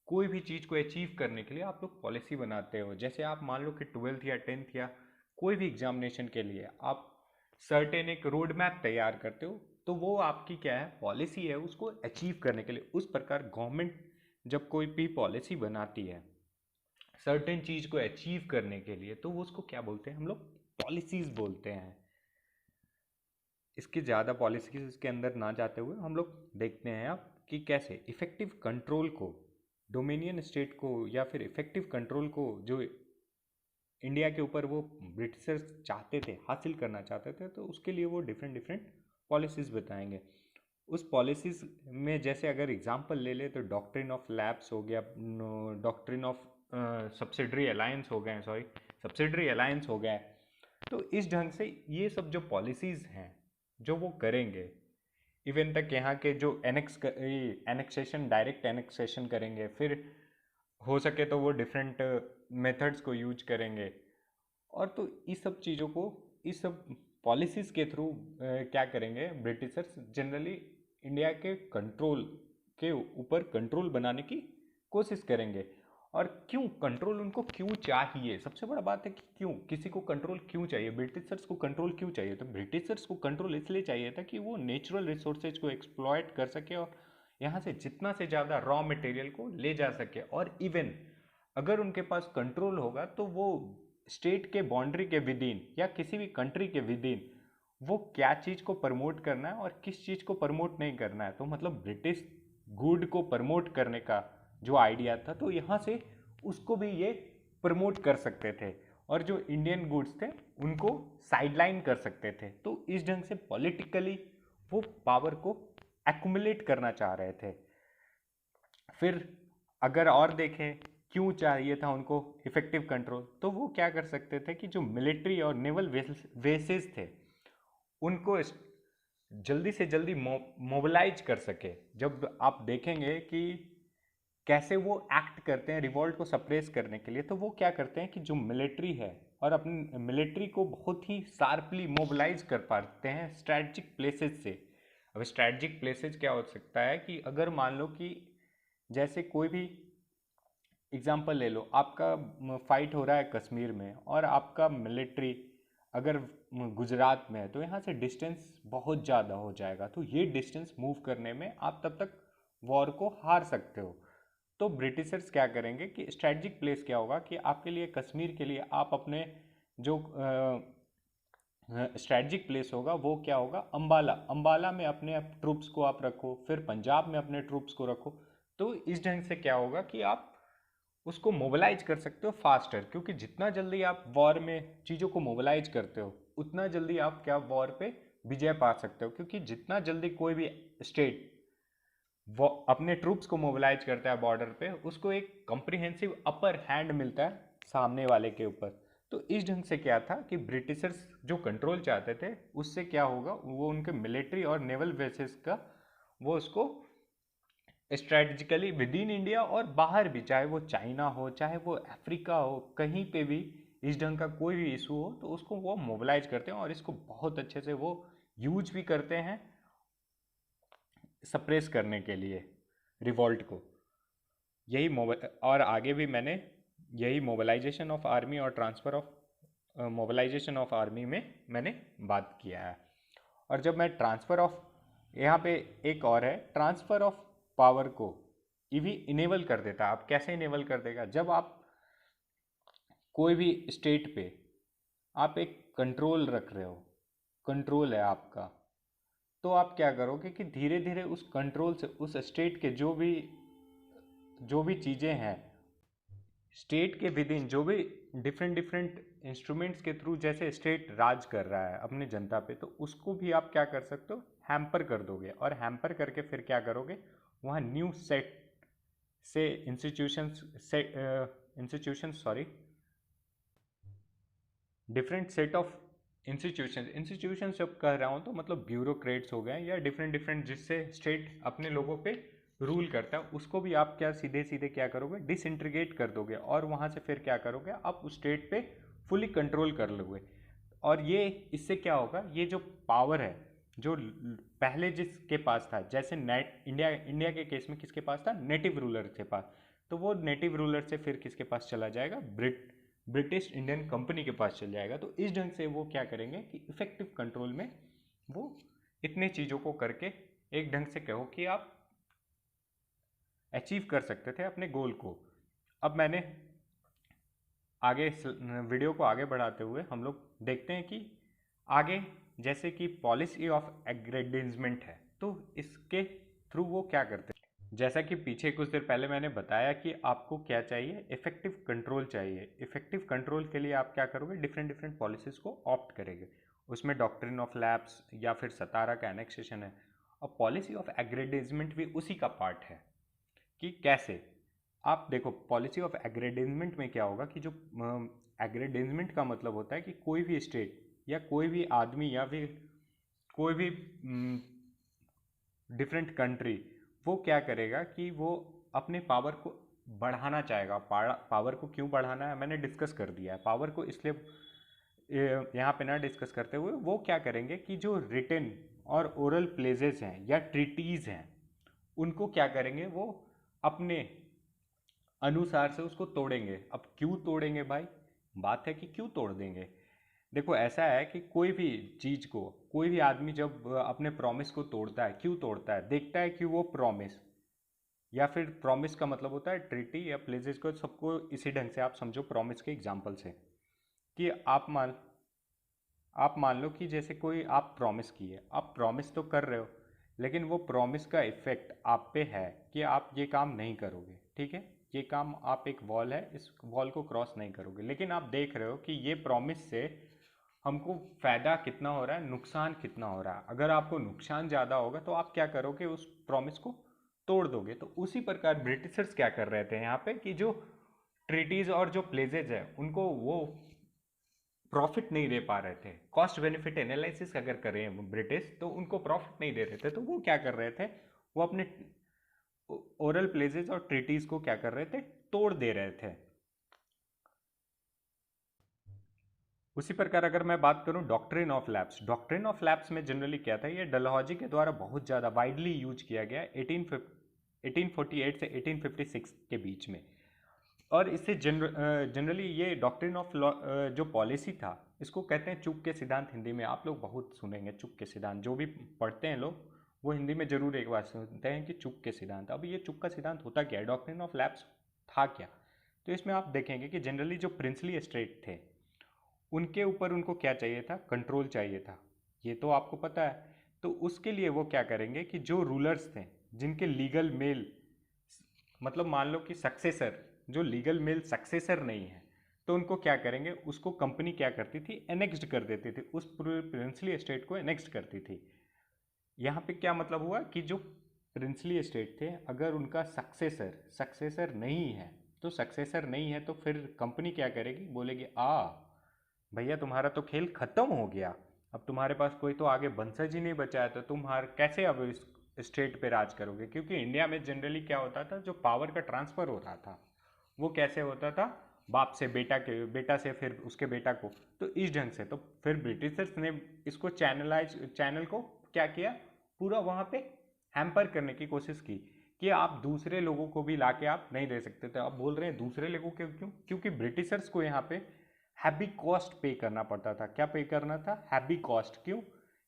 कोई भी चीज़ को अचीव करने के लिए आप लोग पॉलिसी बनाते हो। जैसे आप मान लो कि 12th या 10th या कोई भी एग्जामिनेशन के लिए आप सर्टेन एक रोड मैप तैयार करते हो, तो वो आपकी क्या है? पॉलिसी है उसको अचीव करने के लिए। उस प्रकार गवर्नमेंट जब कोई भी पॉलिसी बनाती है सर्टेन चीज़ को अचीव करने के लिए, तो वो उसको क्या बोलते हैं? हम लोग पॉलिसीज़ बोलते हैं। इसके ज़्यादा पॉलिसीज के अंदर ना जाते हुए हम लोग देखते हैं अब कि कैसे इफ़ेक्टिव कंट्रोल को, डोमिनियन स्टेट को या फिर इफ़ेक्टिव कंट्रोल को जो इंडिया के ऊपर वो ब्रिटिशर्स चाहते थे, हासिल करना चाहते थे, तो उसके लिए वो डिफरेंट डिफरेंट पॉलिसीज़ बताएंगे। उस पॉलिसीज़ में जैसे अगर एग्जांपल ले ले तो डॉक्ट्रिन ऑफ लैप्स हो गया, डॉक्ट्रिन ऑफ सब्सिडरी अलायंस हो गए, सॉरी सब्सिडरी अलायंस हो गया। तो इस ढंग से ये सब जो पॉलिसीज़ हैं जो वो करेंगे, इवन तक यहाँ के जो एनेक्सेशन, डायरेक्ट एनेक्सेशन करेंगे, फिर हो सके तो वो डिफरेंट मेथड्स को यूज करेंगे। और तो इस सब चीज़ों को, इस सब पॉलिसीज़ के थ्रू क्या करेंगे ब्रिटिशर्स? जनरली इंडिया के कंट्रोल के ऊपर कंट्रोल बनाने की कोशिश करेंगे। और क्यों कंट्रोल उनको क्यों चाहिए? सबसे बड़ा बात है कि क्यों किसी को कंट्रोल क्यों चाहिए? ब्रिटिशर्स को कंट्रोल क्यों चाहिए? तो ब्रिटिशर्स को कंट्रोल इसलिए चाहिए था कि वो नेचुरल रिसोर्सेज को एक्सप्लॉयट कर सके और यहाँ से जितना से ज़्यादा रॉ मटेरियल को ले जा सके। और इवन अगर उनके पास कंट्रोल होगा तो वो स्टेट के बाउंड्री के विद इन या किसी भी कंट्री के विद इन वो क्या चीज़ को प्रमोट करना है और किस चीज़ को प्रमोट नहीं करना है। तो मतलब ब्रिटिश गुड को प्रमोट करने का जो आइडिया था, तो यहाँ से उसको भी ये प्रमोट कर सकते थे और जो इंडियन गुड्स थे उनको साइडलाइन कर सकते थे। तो इस ढंग से पॉलिटिकली वो पावर को एक्युमुलेट करना चाह रहे थे। फिर अगर और देखें क्यों चाहिए था उनको इफेक्टिव कंट्रोल, तो वो क्या कर सकते थे कि जो मिलिट्री और नेवल बेसेस थे उनको जल्दी से जल्दी मोबिलाइज कर सके। जब आप देखेंगे कि कैसे वो एक्ट करते हैं रिवॉल्ट को सप्रेस करने के लिए, तो वो क्या करते हैं कि जो मिलिट्री है और अपनी मिलिट्री को बहुत ही शार्पली मोबिलाइज कर पाते हैं स्ट्रैटेजिक प्लेसेस से। अब स्ट्रैटेजिक प्लेसेस क्या हो सकता है कि अगर मान लो कि जैसे कोई भी एग्जांपल ले लो, आपका फाइट हो रहा है कश्मीर में और आपका मिलिट्री अगर गुजरात में है, तो यहाँ से डिस्टेंस बहुत ज़्यादा हो जाएगा। तो ये डिस्टेंस मूव करने में आप तब तक वॉर को हार सकते हो। तो ब्रिटिशर्स क्या करेंगे कि स्ट्रैटेजिक प्लेस क्या होगा कि आपके लिए कश्मीर के लिए आप अपने जो स्ट्रैटेजिक प्लेस होगा वो क्या होगा? अंबाला। अंबाला में अपने ट्रूप्स को आप रखो, फिर पंजाब में अपने ट्रूप्स को रखो। तो इस ढंग से क्या होगा कि आप उसको मोबिलाइज कर सकते हो फास्टर, क्योंकि जितना जल्दी आप वॉर में चीज़ों को मोबिलाइज करते हो उतना जल्दी आप क्या वॉर पे विजय पा सकते हो। क्योंकि जितना जल्दी कोई भी स्टेट वो अपने ट्रूप्स को मोबिलाइज करता है बॉर्डर पे, उसको एक कॉम्प्रिहेंसिव अपर हैंड मिलता है सामने वाले के ऊपर। तो इस ढंग से क्या था कि ब्रिटिशर्स जो कंट्रोल चाहते थे उससे क्या होगा, वो उनके मिलिट्री और नेवल बेसिस का वो उसको स्ट्रेटजिकली विद इन इंडिया और बाहर भी, चाहे वो चाइना हो चाहे वो अफ्रीका हो, कहीं पे भी इस ढंग का कोई भी इशू हो तो उसको वो मोबिलाइज करते हैं और इसको बहुत अच्छे से वो यूज भी करते हैं सप्रेस करने के लिए रिवॉल्ट को। यही और आगे भी मैंने यही मोबिलाइजेशन ऑफ आर्मी और transfer of mobilisation of army में मैंने बात किया है। और जब मैं ट्रांसफ़र ऑफ, यहाँ पे एक और है, ट्रांसफ़र ऑफ पावर को ईवी इनेबल कर देता है। आप कैसे इनेबल कर देगा? जब आप कोई भी स्टेट पे आप एक कंट्रोल रख रहे हो, कंट्रोल है आपका, तो आप क्या करोगे कि धीरे धीरे उस कंट्रोल से उस स्टेट के जो भी चीज़ें हैं, स्टेट के विद इन जो भी डिफरेंट डिफरेंट इंस्ट्रूमेंट्स के थ्रू जैसे स्टेट राज कर रहा है अपने जनता पे, तो उसको भी आप क्या कर सकते हो, हैम्पर कर दोगे। और हैम्पर करके फिर क्या करोगे, वहाँ न्यू सेट से institutions sorry different set of institutions जब कह रहा हूँ तो मतलब ब्यूरोक्रेट्स हो गए या डिफरेंट डिफरेंट जिससे स्टेट अपने लोगों पे रूल करता है, उसको भी आप क्या सीधे सीधे क्या करोगे, डिसइंटीग्रेट कर दोगे। और वहाँ से फिर क्या करोगे, आप उस स्टेट पे फुली कंट्रोल कर लोगे। और ये इससे क्या होगा, ये जो पावर है जो पहले जिसके पास था, जैसे नेट इंडिया के केस में किसके पास था, नेटिव रूलर के पास, तो वो नेटिव रूलर से फिर किसके पास चला जाएगा, ब्रिटिश इंडियन कंपनी के पास चल जाएगा। तो इस ढंग से वो क्या करेंगे कि इफेक्टिव कंट्रोल में वो इतने चीज़ों को करके एक ढंग से कहो कि आप अचीव कर सकते थे अपने गोल को। अब मैंने आगे वीडियो को आगे बढ़ाते हुए हम लोग देखते हैं कि आगे जैसे कि पॉलिसी ऑफ एग्रेडिजमेंट है, तो इसके थ्रू वो क्या करते हैं। जैसा कि पीछे कुछ देर पहले मैंने बताया कि आपको क्या चाहिए, इफेक्टिव कंट्रोल चाहिए। इफेक्टिव कंट्रोल के लिए आप क्या करोगे, डिफरेंट डिफरेंट पॉलिसीज़ को ऑप्ट करेंगे। उसमें डॉक्ट्रिन ऑफ लैप्स या फिर सतारा का एनेक्सेशन है। और पॉलिसी ऑफ एग्रेडिजमेंट भी उसी का पार्ट है कि कैसे आप देखो, पॉलिसी ऑफ एग्रेडिजमेंट में क्या होगा कि जो एग्रेडिजमेंट का मतलब होता है कि कोई भी स्टेट या कोई भी आदमी या फिर कोई भी डिफरेंट कंट्री वो क्या करेगा कि वो अपने पावर को बढ़ाना चाहेगा। पावर को क्यों बढ़ाना है मैंने डिस्कस कर दिया है। पावर को इसलिए यहाँ पे ना डिस्कस करते हुए वो क्या करेंगे कि जो रिटन और ओरल प्लेजेस हैं या ट्रीटीज़ हैं, उनको क्या करेंगे, वो अपने अनुसार से उसको तोड़ेंगे। अब क्यों तोड़ेंगे भाई, बात है कि क्यों तोड़ देंगे। देखो ऐसा है कि कोई भी चीज़ को कोई भी आदमी जब अपने प्रॉमिस को तोड़ता है, क्यों तोड़ता है, देखता है कि वो प्रॉमिस या फिर प्रॉमिस का मतलब होता है ट्रीटी या प्लेजेस को, सबको इसी ढंग से आप समझो प्रॉमिस के एग्जाम्पल से कि आप मान लो कि जैसे कोई आप प्रॉमिस किए, आप प्रॉमिस तो कर रहे हो लेकिन वो प्रॉमिस का इफेक्ट आप पे है कि आप ये काम नहीं करोगे, ठीक है, ये काम आप, एक वॉल है, इस वॉल को क्रॉस नहीं करोगे, लेकिन आप देख रहे हो कि ये प्रॉमिस से हमको फ़ायदा कितना हो रहा है, नुकसान कितना हो रहा है। अगर आपको नुकसान ज़्यादा होगा तो आप क्या करोगे, उस प्रॉमिस को तोड़ दोगे। तो उसी प्रकार ब्रिटिशर्स क्या कर रहे थे यहाँ पे कि जो ट्रीटीज़ और जो प्लेजेज है उनको वो प्रॉफिट नहीं दे पा रहे थे। कॉस्ट बेनिफिट एनालिसिस अगर करें ब्रिटिश, तो उनको प्रॉफिट नहीं दे रहे थे, तो वो क्या कर रहे थे, वो अपने ओरल प्लेजेस और ट्रीटीज को क्या कर रहे थे, तोड़ दे रहे थे। उसी प्रकार अगर मैं बात करूं doctrine of lapse, doctrine of lapse में जनरली क्या था, ये डलहौजी के द्वारा बहुत ज़्यादा वाइडली यूज किया गया 1848 से 1856 के बीच में। और इससे जनरली ये डॉक्ट्रिन ऑफ लॉ जो पॉलिसी था, इसको कहते हैं चुप के सिद्धांत। हिंदी में आप लोग बहुत सुनेंगे चुप के सिद्धांत, जो भी पढ़ते हैं लोग वो हिंदी में जरूर एक बार सुनते हैं कि चुप के सिद्धांत। अब ये चुप का सिद्धांत होता क्या है, डॉक्ट्रिन ऑफ लैप्स था क्या, तो इसमें आप देखेंगे कि जनरली जो प्रिंसली एस्टेट थे उनके ऊपर उनको क्या चाहिए था, कंट्रोल चाहिए था, ये तो आपको पता है। तो उसके लिए वो क्या करेंगे कि जो रूलर्स थे जिनके लीगल मेल, मतलब मान लो कि सक्सेसर, जो लीगल मेल सक्सेसर नहीं है, तो उनको क्या करेंगे, उसको कंपनी क्या करती थी, एनेक्स्ड कर देती थी, उस पूरे प्रिंसली एस्टेट को एनेक्स्ड करती थी। यहाँ पे क्या मतलब हुआ कि जो प्रिंसली एस्टेट थे अगर उनका सक्सेसर नहीं है, तो सक्सेसर नहीं है तो फिर कंपनी क्या करेगी, बोलेगी भैया तुम्हारा तो खेल खत्म हो गया, अब तुम्हारे पास कोई तो आगे वंशज ही नहीं बचा है, तो कैसे अब इस स्टेट पे राज करोगे। क्योंकि इंडिया में जनरली क्या होता था, जो पावर का ट्रांसफर हो रहा था वो कैसे होता था, बाप से बेटा के, बेटा से फिर उसके बेटा को, तो इस ढंग से। तो फिर ब्रिटिशर्स ने इसको चैनल को क्या किया, पूरा वहाँ पे हैम्पर करने की कोशिश की कि आप दूसरे लोगों को भी लाके आप नहीं दे सकते थे। आप बोल रहे हैं दूसरे लोगों के क्यों, क्योंकि ब्रिटिशर्स को यहाँ पे हैवी कॉस्ट पे करना पड़ता था। क्या पे करना था, हैवी कॉस्ट। क्यों,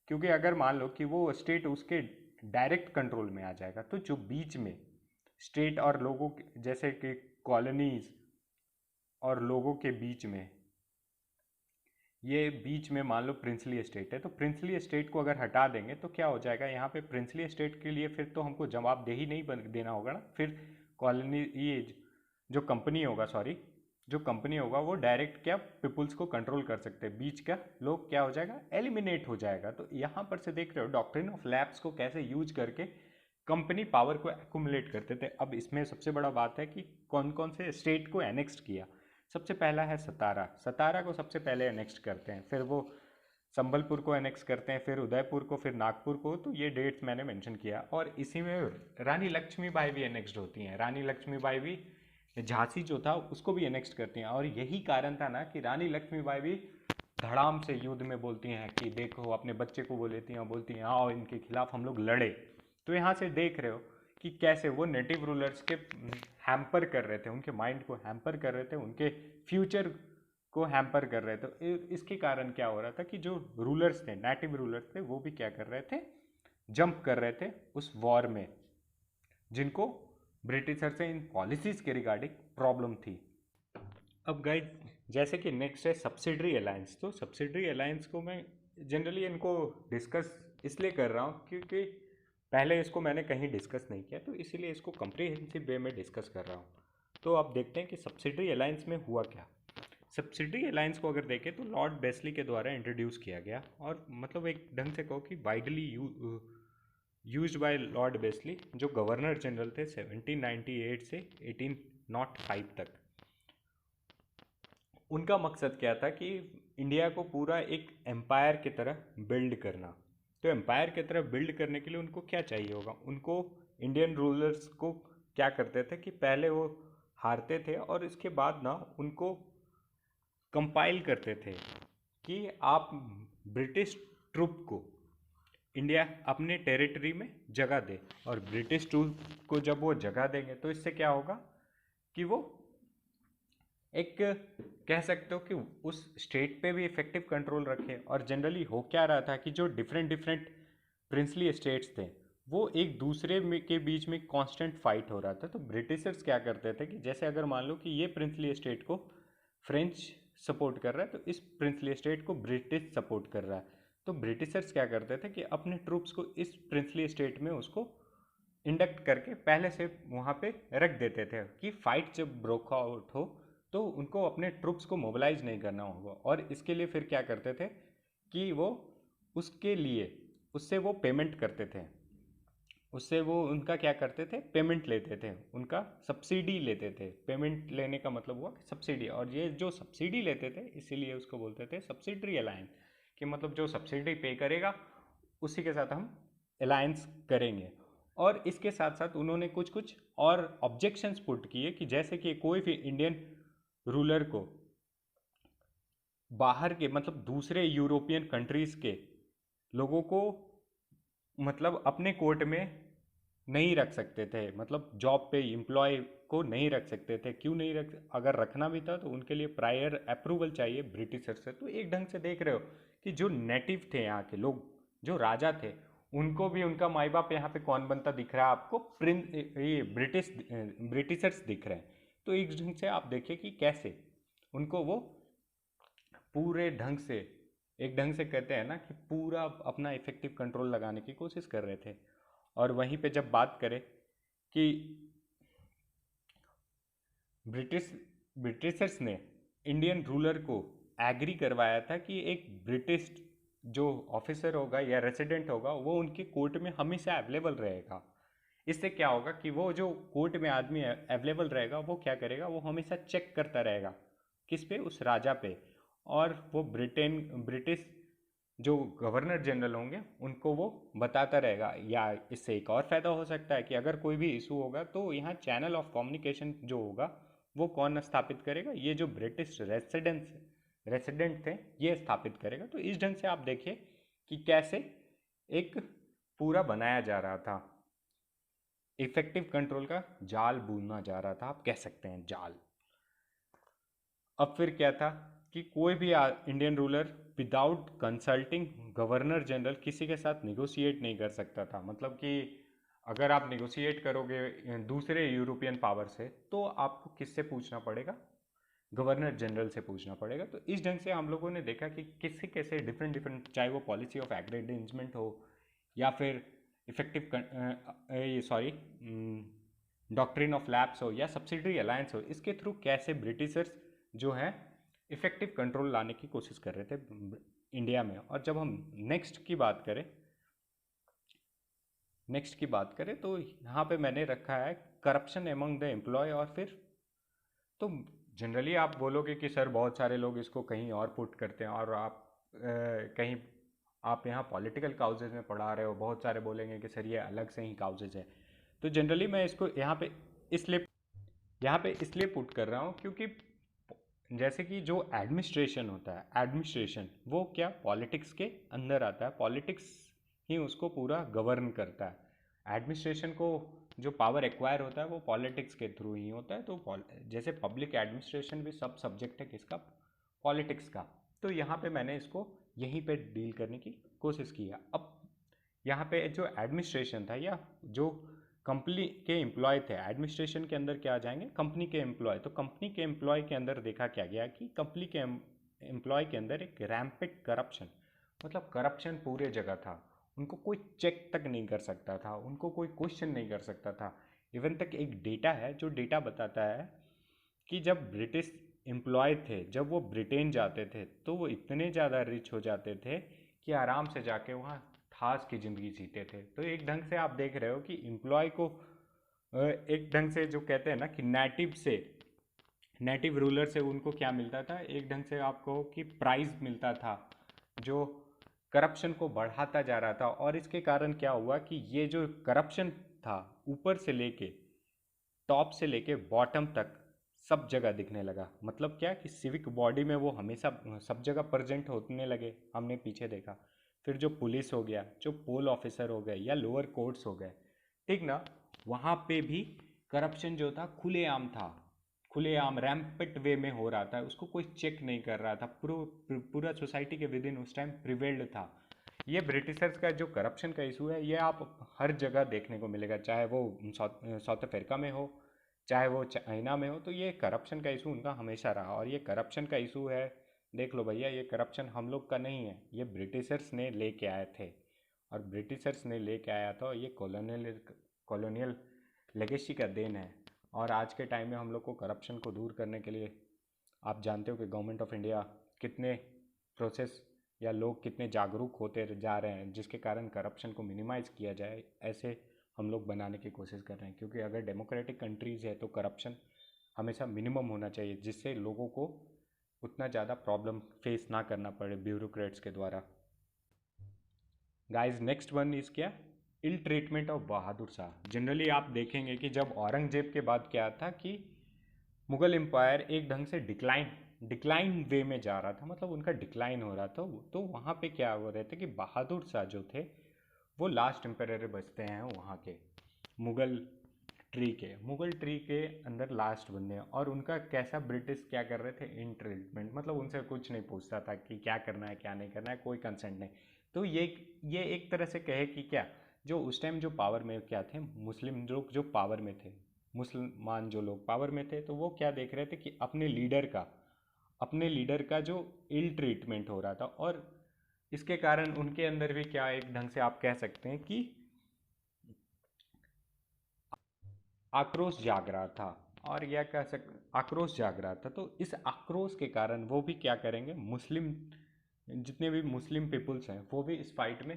क्योंकि अगर मान लो कि वो स्टेट उसके डायरेक्ट कंट्रोल में आ जाएगा, तो जो बीच में स्टेट और लोगों जैसे कि कॉलोनीज और लोगों के बीच में ये बीच में मान लो प्रिंसली एस्टेट है, तो प्रिंसली एस्टेट को अगर हटा देंगे तो क्या हो जाएगा, यहाँ पे प्रिंसली एस्टेट के लिए फिर तो हमको जवाबदेही नहीं देना होगा ना, फिर कॉलोनी ये जो कंपनी होगा, सॉरी जो कंपनी होगा वो डायरेक्ट क्या पीपुल्स को कंट्रोल कर सकते हैं, बीच का लोग क्या हो जाएगा, एलिमिनेट हो जाएगा। तो यहाँ पर से देख रहे हो डॉक्ट्रिन ऑफ लैप्स को कैसे यूज करके कंपनी पावर को एक्यूमुलेट करते थे। अब इसमें सबसे बड़ा बात है कि कौन कौन से स्टेट को एनेक्स्ट किया। सबसे पहला है सतारा, सतारा को सबसे पहले एनेक्स्ट करते हैं, फिर वो संबलपुर को एनेक्स करते हैं, फिर उदयपुर को, फिर नागपुर को। तो ये डेट्स मैंने मेंशन किया। और इसी में रानी लक्ष्मीबाई भी एनेक्स्ड होती हैं, रानी लक्ष्मीबाई भी झांसी जो था उसको भी एनेक्स्ट करती हैं। और यही कारण था ना कि रानी लक्ष्मीबाई भी धड़ाम से युद्ध में बोलती हैं कि देखो, अपने बच्चे को बोलती हैं आओ इनके खिलाफ हम लोग लड़े। तो यहाँ से देख रहे हो कि कैसे वो नेटिव रूलर्स के हैम्पर कर रहे थे, उनके माइंड को हैम्पर कर रहे थे, उनके फ्यूचर को हैम्पर कर रहे थे। तो इसके कारण क्या हो रहा था कि जो रूलर्स थे, नेटिव रूलर्स थे, वो भी क्या कर रहे थे, जंप कर रहे थे उस वॉर में, जिनको ब्रिटिशर से इन पॉलिसीज के रिगार्डिंग प्रॉब्लम थी। अब गाइस जैसे कि नेक्स्ट है सब्सिडरी अलायंस। तो सब्सिडरी अलायंस को मैं जनरली इनको डिस्कस इसलिए कर रहा हूँ क्योंकि पहले इसको मैंने कहीं डिस्कस नहीं किया, तो इसीलिए इसको कम्प्रीहेंसिव वे में डिस्कस कर रहा हूँ। तो अब देखते हैं कि सब्सिडरी अलायंस में हुआ क्या। सब्सिडरी अलायंस को अगर देखें तो लॉर्ड बेस्ली के द्वारा इंट्रोड्यूस किया गया, और मतलब एक ढंग से कहो कि widely used by Lord Beasley, जो गवर्नर जनरल थे 1798 से 1805 तक। उनका मकसद क्या था कि इंडिया को पूरा एक एम्पायर की तरह बिल्ड करना। तो एम्पायर की तरह बिल्ड करने के लिए उनको क्या चाहिए होगा, उनको इंडियन रूलर्स को क्या करते थे कि पहले वो हारते थे और इसके बाद ना उनको कंपाइल करते थे कि आप ब्रिटिश ट्रूप को इंडिया अपने टेरिटरी में जगह दे। और ब्रिटिश ट्रूप को जब वो जगह देंगे तो इससे क्या होगा कि वो एक कह सकते हो कि उस स्टेट पे भी इफेक्टिव कंट्रोल रखे। और जनरली हो क्या रहा था कि जो डिफरेंट डिफरेंट प्रिंसली स्टेट्स थे वो एक दूसरे के बीच में कांस्टेंट फाइट हो रहा था। तो ब्रिटिशर्स क्या करते थे कि जैसे अगर मान लो कि ये प्रिंसली स्टेट को फ्रेंच सपोर्ट कर रहा है, तो इस प्रिंसली स्टेट को ब्रिटिश सपोर्ट कर रहा है, तो ब्रिटिशर्स क्या करते थे कि अपने ट्रूप्स को इस प्रिंसली स्टेट में उसको इंडक्ट करके पहले से वहाँ पे रख देते थे कि फाइट जब ब्रोक आउट हो तो उनको अपने ट्रूप्स को मोबिलाइज नहीं करना होगा। और इसके लिए फिर क्या करते थे कि वो उसके लिए उससे वो पेमेंट करते थे, उससे वो उनका क्या करते थे, पेमेंट लेते थे, उनका सब्सिडी लेते थे। पेमेंट लेने का मतलब हुआ कि सब्सिडी, और ये जो सब्सिडी लेते थे इसीलिए उसको बोलते थे सब्सिडरी अलायंस, कि मतलब जो सब्सिडी पे करेगा उसी के साथ हम अलायंस करेंगे। और इसके साथ साथ उन्होंने कुछ कुछ और ऑब्जेक्शंस पुट किए कि जैसे कि कोई भी इंडियन रूलर को बाहर के मतलब दूसरे यूरोपियन कंट्रीज़ के लोगों को मतलब अपने कोर्ट में नहीं रख सकते थे, मतलब जॉब पे एम्प्लॉय को नहीं रख सकते थे। क्यों नहीं रख, अगर रखना भी था तो उनके लिए प्रायर अप्रूवल चाहिए ब्रिटिशर से। तो एक ढंग से देख रहे हो कि जो नेटिव थे यहाँ के लोग, जो राजा थे, उनको भी उनका माई बाप यहाँ पे कौन बनता दिख रहा है आपको, प्रिंस, ये ब्रिटिशर्स दिख रहे हैं। तो एक ढंग से आप देखिए कि कैसे उनको वो पूरे ढंग से, एक ढंग से कहते हैं ना कि पूरा अपना इफेक्टिव कंट्रोल लगाने की कोशिश कर रहे थे। और वहीं पे जब बात करें कि ब्रिटिशर्स ने इंडियन रूलर को एग्री करवाया था कि एक ब्रिटिश जो ऑफिसर होगा या रेसिडेंट होगा वो उनके कोर्ट में हमेशा अवेलेबल रहेगा। इससे क्या होगा कि वो जो कोर्ट में आदमी अवेलेबल रहेगा वो क्या करेगा, वो हमेशा चेक करता रहेगा किस पे, उस राजा पे। और वो ब्रिटिश जो गवर्नर जनरल होंगे उनको वो बताता रहेगा। या इससे एक और फ़ायदा हो सकता है कि अगर कोई भी इशू होगा तो यहाँ चैनल ऑफ कम्युनिकेशन जो होगा वो कौन स्थापित करेगा, ये जो ब्रिटिश रेसिडेंट थे ये स्थापित करेगा। तो इस ढंग से आप देखिए कि कैसे एक पूरा बनाया जा रहा था, इफेक्टिव कंट्रोल का जाल बुनना जा रहा था, आप कह सकते हैं जाल। अब फिर क्या था कि कोई भी Indian ruler without consulting governor general किसी के साथ निगोशिएट नहीं कर सकता था। मतलब कि अगर आप निगोशिएट करोगे दूसरे यूरोपियन पावर से तो आपको किससे पूछना पड़ेगा, गवर्नर जनरल से पूछना पड़ेगा। तो इस ढंग से हम लोगों ने देखा कि किससे कैसे डिफरेंट डिफरेंट, चाहे वो पॉलिसी ऑफ एग्रीमेंट हो या फिर effective sorry doctrine of lapse हो या सब्सिडरी अलायंस हो, इसके थ्रू कैसे ब्रिटिशर्स जो है इफेक्टिव कंट्रोल लाने की कोशिश कर रहे थे इंडिया में। और जब हम नेक्स्ट की बात करें तो यहाँ पे मैंने रखा है करप्शन एमंग द एम्प्लॉय। और फिर तो जनरली आप बोलोगे कि सर बहुत सारे लोग इसको कहीं और पुट करते हैं और आप कहीं आप यहाँ पॉलिटिकल काउजेज में पढ़ा रहे हो, बहुत सारे बोलेंगे कि सर ये अलग से ही काउजेज है। तो जनरली मैं इसको यहाँ पे इसलिए पुट कर रहा हूँ क्योंकि जैसे कि जो एडमिनिस्ट्रेशन होता है, एडमिनिस्ट्रेशन वो क्या पॉलिटिक्स के अंदर आता है, पॉलिटिक्स ही उसको पूरा गवर्न करता है। एडमिनिस्ट्रेशन को जो पावर एक्वायर होता है वो पॉलिटिक्स के थ्रू ही होता है। तो जैसे पब्लिक एडमिनिस्ट्रेशन भी सब सब्जेक्ट है किसका, पॉलिटिक्स का। तो यहाँ पे मैंने इसको यहीं पे डील करने की कोशिश की है। अब यहाँ पे जो एडमिनिस्ट्रेशन था या जो कंपनी के एम्प्लॉय थे, एडमिनिस्ट्रेशन के अंदर क्या आ जाएंगे, कंपनी के एम्प्लॉय। तो कंपनी के एम्प्लॉय के अंदर देखा क्या गया कि कंपनी के एम्प्लॉय के अंदर एक रैम्पेड करप्शन, मतलब करप्शन पूरे जगह था। उनको कोई चेक तक नहीं कर सकता था, उनको कोई क्वेश्चन नहीं कर सकता था। इवन तक एक डेटा है जो डेटा बताता है कि जब ब्रिटिश एम्प्लॉय थे, जब वो ब्रिटेन जाते थे तो वो इतने ज़्यादा रिच हो जाते थे कि आराम से जाके वहाँ ठास की ज़िंदगी जीते थे। तो एक ढंग से आप देख रहे हो कि एम्प्लॉय को एक ढंग से जो कहते हैं ना कि नेटिव रूलर से उनको क्या मिलता था, एक ढंग से आपको कि प्राइज मिलता था जो करप्शन को बढ़ाता जा रहा था। और इसके कारण क्या हुआ कि ये जो करप्शन था ऊपर से लेके टॉप से लेके बॉटम तक सब जगह दिखने लगा। मतलब क्या कि सिविक बॉडी में वो हमेशा सब जगह प्रेजेंट होने लगे, हमने पीछे देखा। फिर जो पुलिस हो गया, जो पोल ऑफिसर हो गए या लोअर कोर्ट्स हो गए, ठीक ना, वहाँ पे भी करप्शन जो था खुलेआम था, खुलेआम रैम्पेट वे में हो रहा था। उसको कोई चेक नहीं कर रहा था, पूरा सोसाइटी के विद इन उस टाइम प्रिवेल्ड था। ये ब्रिटिशर्स का जो करप्शन का इशू है ये आप हर जगह देखने को मिलेगा, चाहे वो साउथ अफ्रीका में हो, चाहे वो चाइना में हो। तो ये करप्शन का इशू उनका हमेशा रहा। और ये करप्शन का इशू है, देख लो भैया, ये करप्शन हम लोग का नहीं है, ये ब्रिटिशर्स ने लेके आए थे। और ब्रिटिशर्स ने लेके आया था, ये कॉलोनियल लेगेसी का देन है। और आज के टाइम में हम लोग को करप्शन को दूर करने के लिए आप जानते हो कि गवर्नमेंट ऑफ इंडिया कितने प्रोसेस या लोग कितने जागरूक होते जा रहे हैं, जिसके कारण करप्शन को मिनिमाइज़ किया जाए, ऐसे हम लोग बनाने की कोशिश कर रहे हैं। क्योंकि अगर डेमोक्रेटिक कंट्रीज़ है तो करप्शन हमेशा मिनिमम होना चाहिए, जिससे लोगों को उतना ज़्यादा प्रॉब्लम फेस ना करना पड़े ब्यूरोक्रेट्स के द्वारा। गाइस नेक्स्ट वन इज़ क्या, ill treatment of Bahadur Shah. Generally आप देखेंगे कि जब औरंगजेब के बाद क्या था कि मुगल एम्पायर एक ढंग से डिक्लाइन वे में जा रहा था, मतलब उनका डिक्लाइन हो रहा था। तो वहाँ पे क्या हो रहे थे कि बहादुर शाह जो थे वो लास्ट एम्पायर बचते हैं वहाँ के मुगल ट्री के अंदर लास्ट बंदे हैं। और उनका कैसा ब्रिटिश क्या कर रहे थे, इन ट्रीटमेंट, मतलब उनसे कुछ नहीं पूछता था कि क्या करना है क्या नहीं करना है, कोई कंसेंट नहीं। तो ये एक तरह से कहे कि क्या, जो उस टाइम जो पावर में क्या थे, मुस्लिम लोग जो पावर में थे, मुसलमान जो लोग पावर में थे, तो वो क्या देख रहे थे कि अपने लीडर का जो इल ट्रीटमेंट हो रहा था। और इसके कारण उनके अंदर भी क्या, एक ढंग से आप कह सकते हैं कि आक्रोश जाग रहा था। और यह कह सकते आक्रोश जाग रहा था। तो इस आक्रोश के कारण वो भी क्या करेंगे, मुस्लिम जितने भी मुस्लिम पीपुल्स हैं वो भी इस फाइट में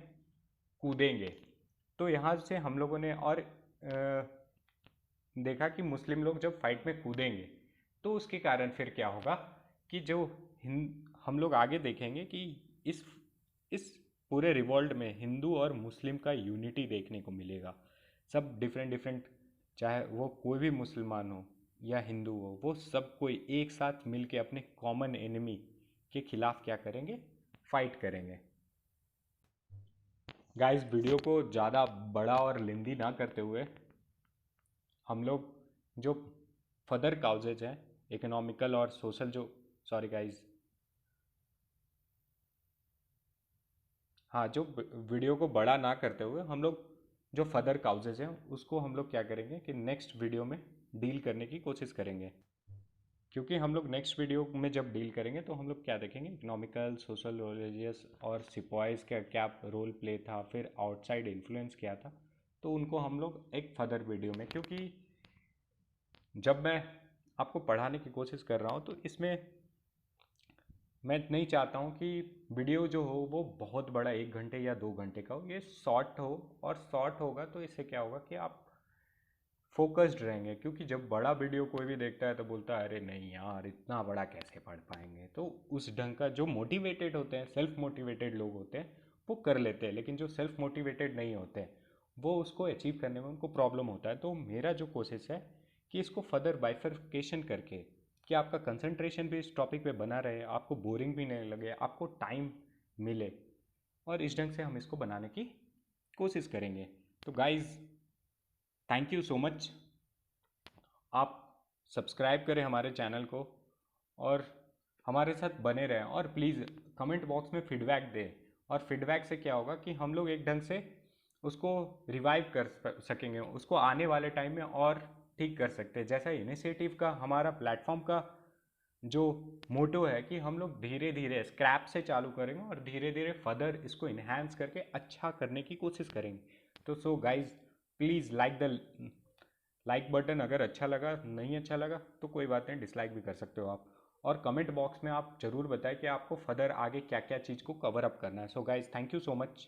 कूदेंगे। तो यहाँ से हम लोगों ने और देखा कि मुस्लिम लोग जब फाइट में कूदेंगे तो उसके कारण फिर क्या होगा कि जो हम लोग आगे देखेंगे कि इस पूरे रिवॉल्ट में हिंदू और मुस्लिम का यूनिटी देखने को मिलेगा। सब डिफरेंट, चाहे वो कोई भी मुसलमान हो या हिंदू हो, वो सब कोई एक साथ मिल के अपने कॉमन एनिमी के खिलाफ क्या करेंगे, फाइट करेंगे। गाइस वीडियो को ज़्यादा बड़ा और लेंदी ना करते हुए हम लोग जो फर्दर काउजेज हैं इकोनॉमिकल और सोशल, जो सॉरी गाइस, हाँ, जो वीडियो को बड़ा ना करते हुए हम लोग जो फर्दर काउजेज हैं उसको हम लोग क्या करेंगे कि नेक्स्ट वीडियो में डील करने की कोशिश करेंगे। क्योंकि हम लोग नेक्स्ट वीडियो में जब डील करेंगे तो हम लोग क्या देखेंगे, इकोनॉमिकल, सोशल, रिलीजियस और सिपॉइस का क्या रोल प्ले था, फिर आउटसाइड इन्फ्लुएंस क्या था, तो उनको हम लोग एक फर्दर वीडियो में, क्योंकि जब मैं आपको पढ़ाने की कोशिश कर रहा हूँ तो इसमें मैं नहीं चाहता हूँ कि वीडियो जो हो वो बहुत बड़ा 1 घंटे या 2 घंटे का हो, ये शॉर्ट हो। और शॉर्ट होगा तो इससे क्या होगा कि आप फोकस्ड रहेंगे, क्योंकि जब बड़ा वीडियो कोई भी देखता है तो बोलता है अरे नहीं यार इतना बड़ा कैसे पढ़ पाएंगे। तो उस ढंग का जो मोटिवेटेड होते हैं, सेल्फ मोटिवेटेड लोग होते हैं वो कर लेते हैं, लेकिन जो सेल्फ मोटिवेटेड नहीं होते हैं वो उसको अचीव करने में उनको प्रॉब्लम होता है। तो मेरा जो कोशिश है कि इसको फर्दर बाइफरकेशन करके कि आपका कंसंट्रेशन भी इस टॉपिक पे बना रहे, आपको बोरिंग भी नहीं लगे, आपको टाइम मिले, और इस ढंग से हम इसको बनाने की कोशिश करेंगे। तो guys, thank you so much. आप सब्सक्राइब करें हमारे चैनल को और हमारे साथ बने रहें, और प्लीज़ कमेंट बॉक्स में फीडबैक दें। और फीडबैक से क्या होगा कि हम लोग एक ढंग से उसको रिवाइव कर सकेंगे, उसको आने वाले टाइम में और ठीक कर सकते हैं। जैसा इनिशिएटिव का हमारा प्लेटफॉर्म का जो मोटो है कि हम लोग धीरे धीरे स्क्रैप से चालू करेंगे और धीरे धीरे फर्दर इसको इन्हांस करके अच्छा करने की कोशिश करेंगे। तो so guys, please like button, अगर अच्छा लगा, नहीं अच्छा लगा तो कोई बात नहीं, डिसलाइक भी कर सकते हो आप। और कमेंट बॉक्स में आप ज़रूर बताएं कि आपको फर्दर आगे क्या क्या चीज़ को कवर अप करना है। So guys, thank you so much.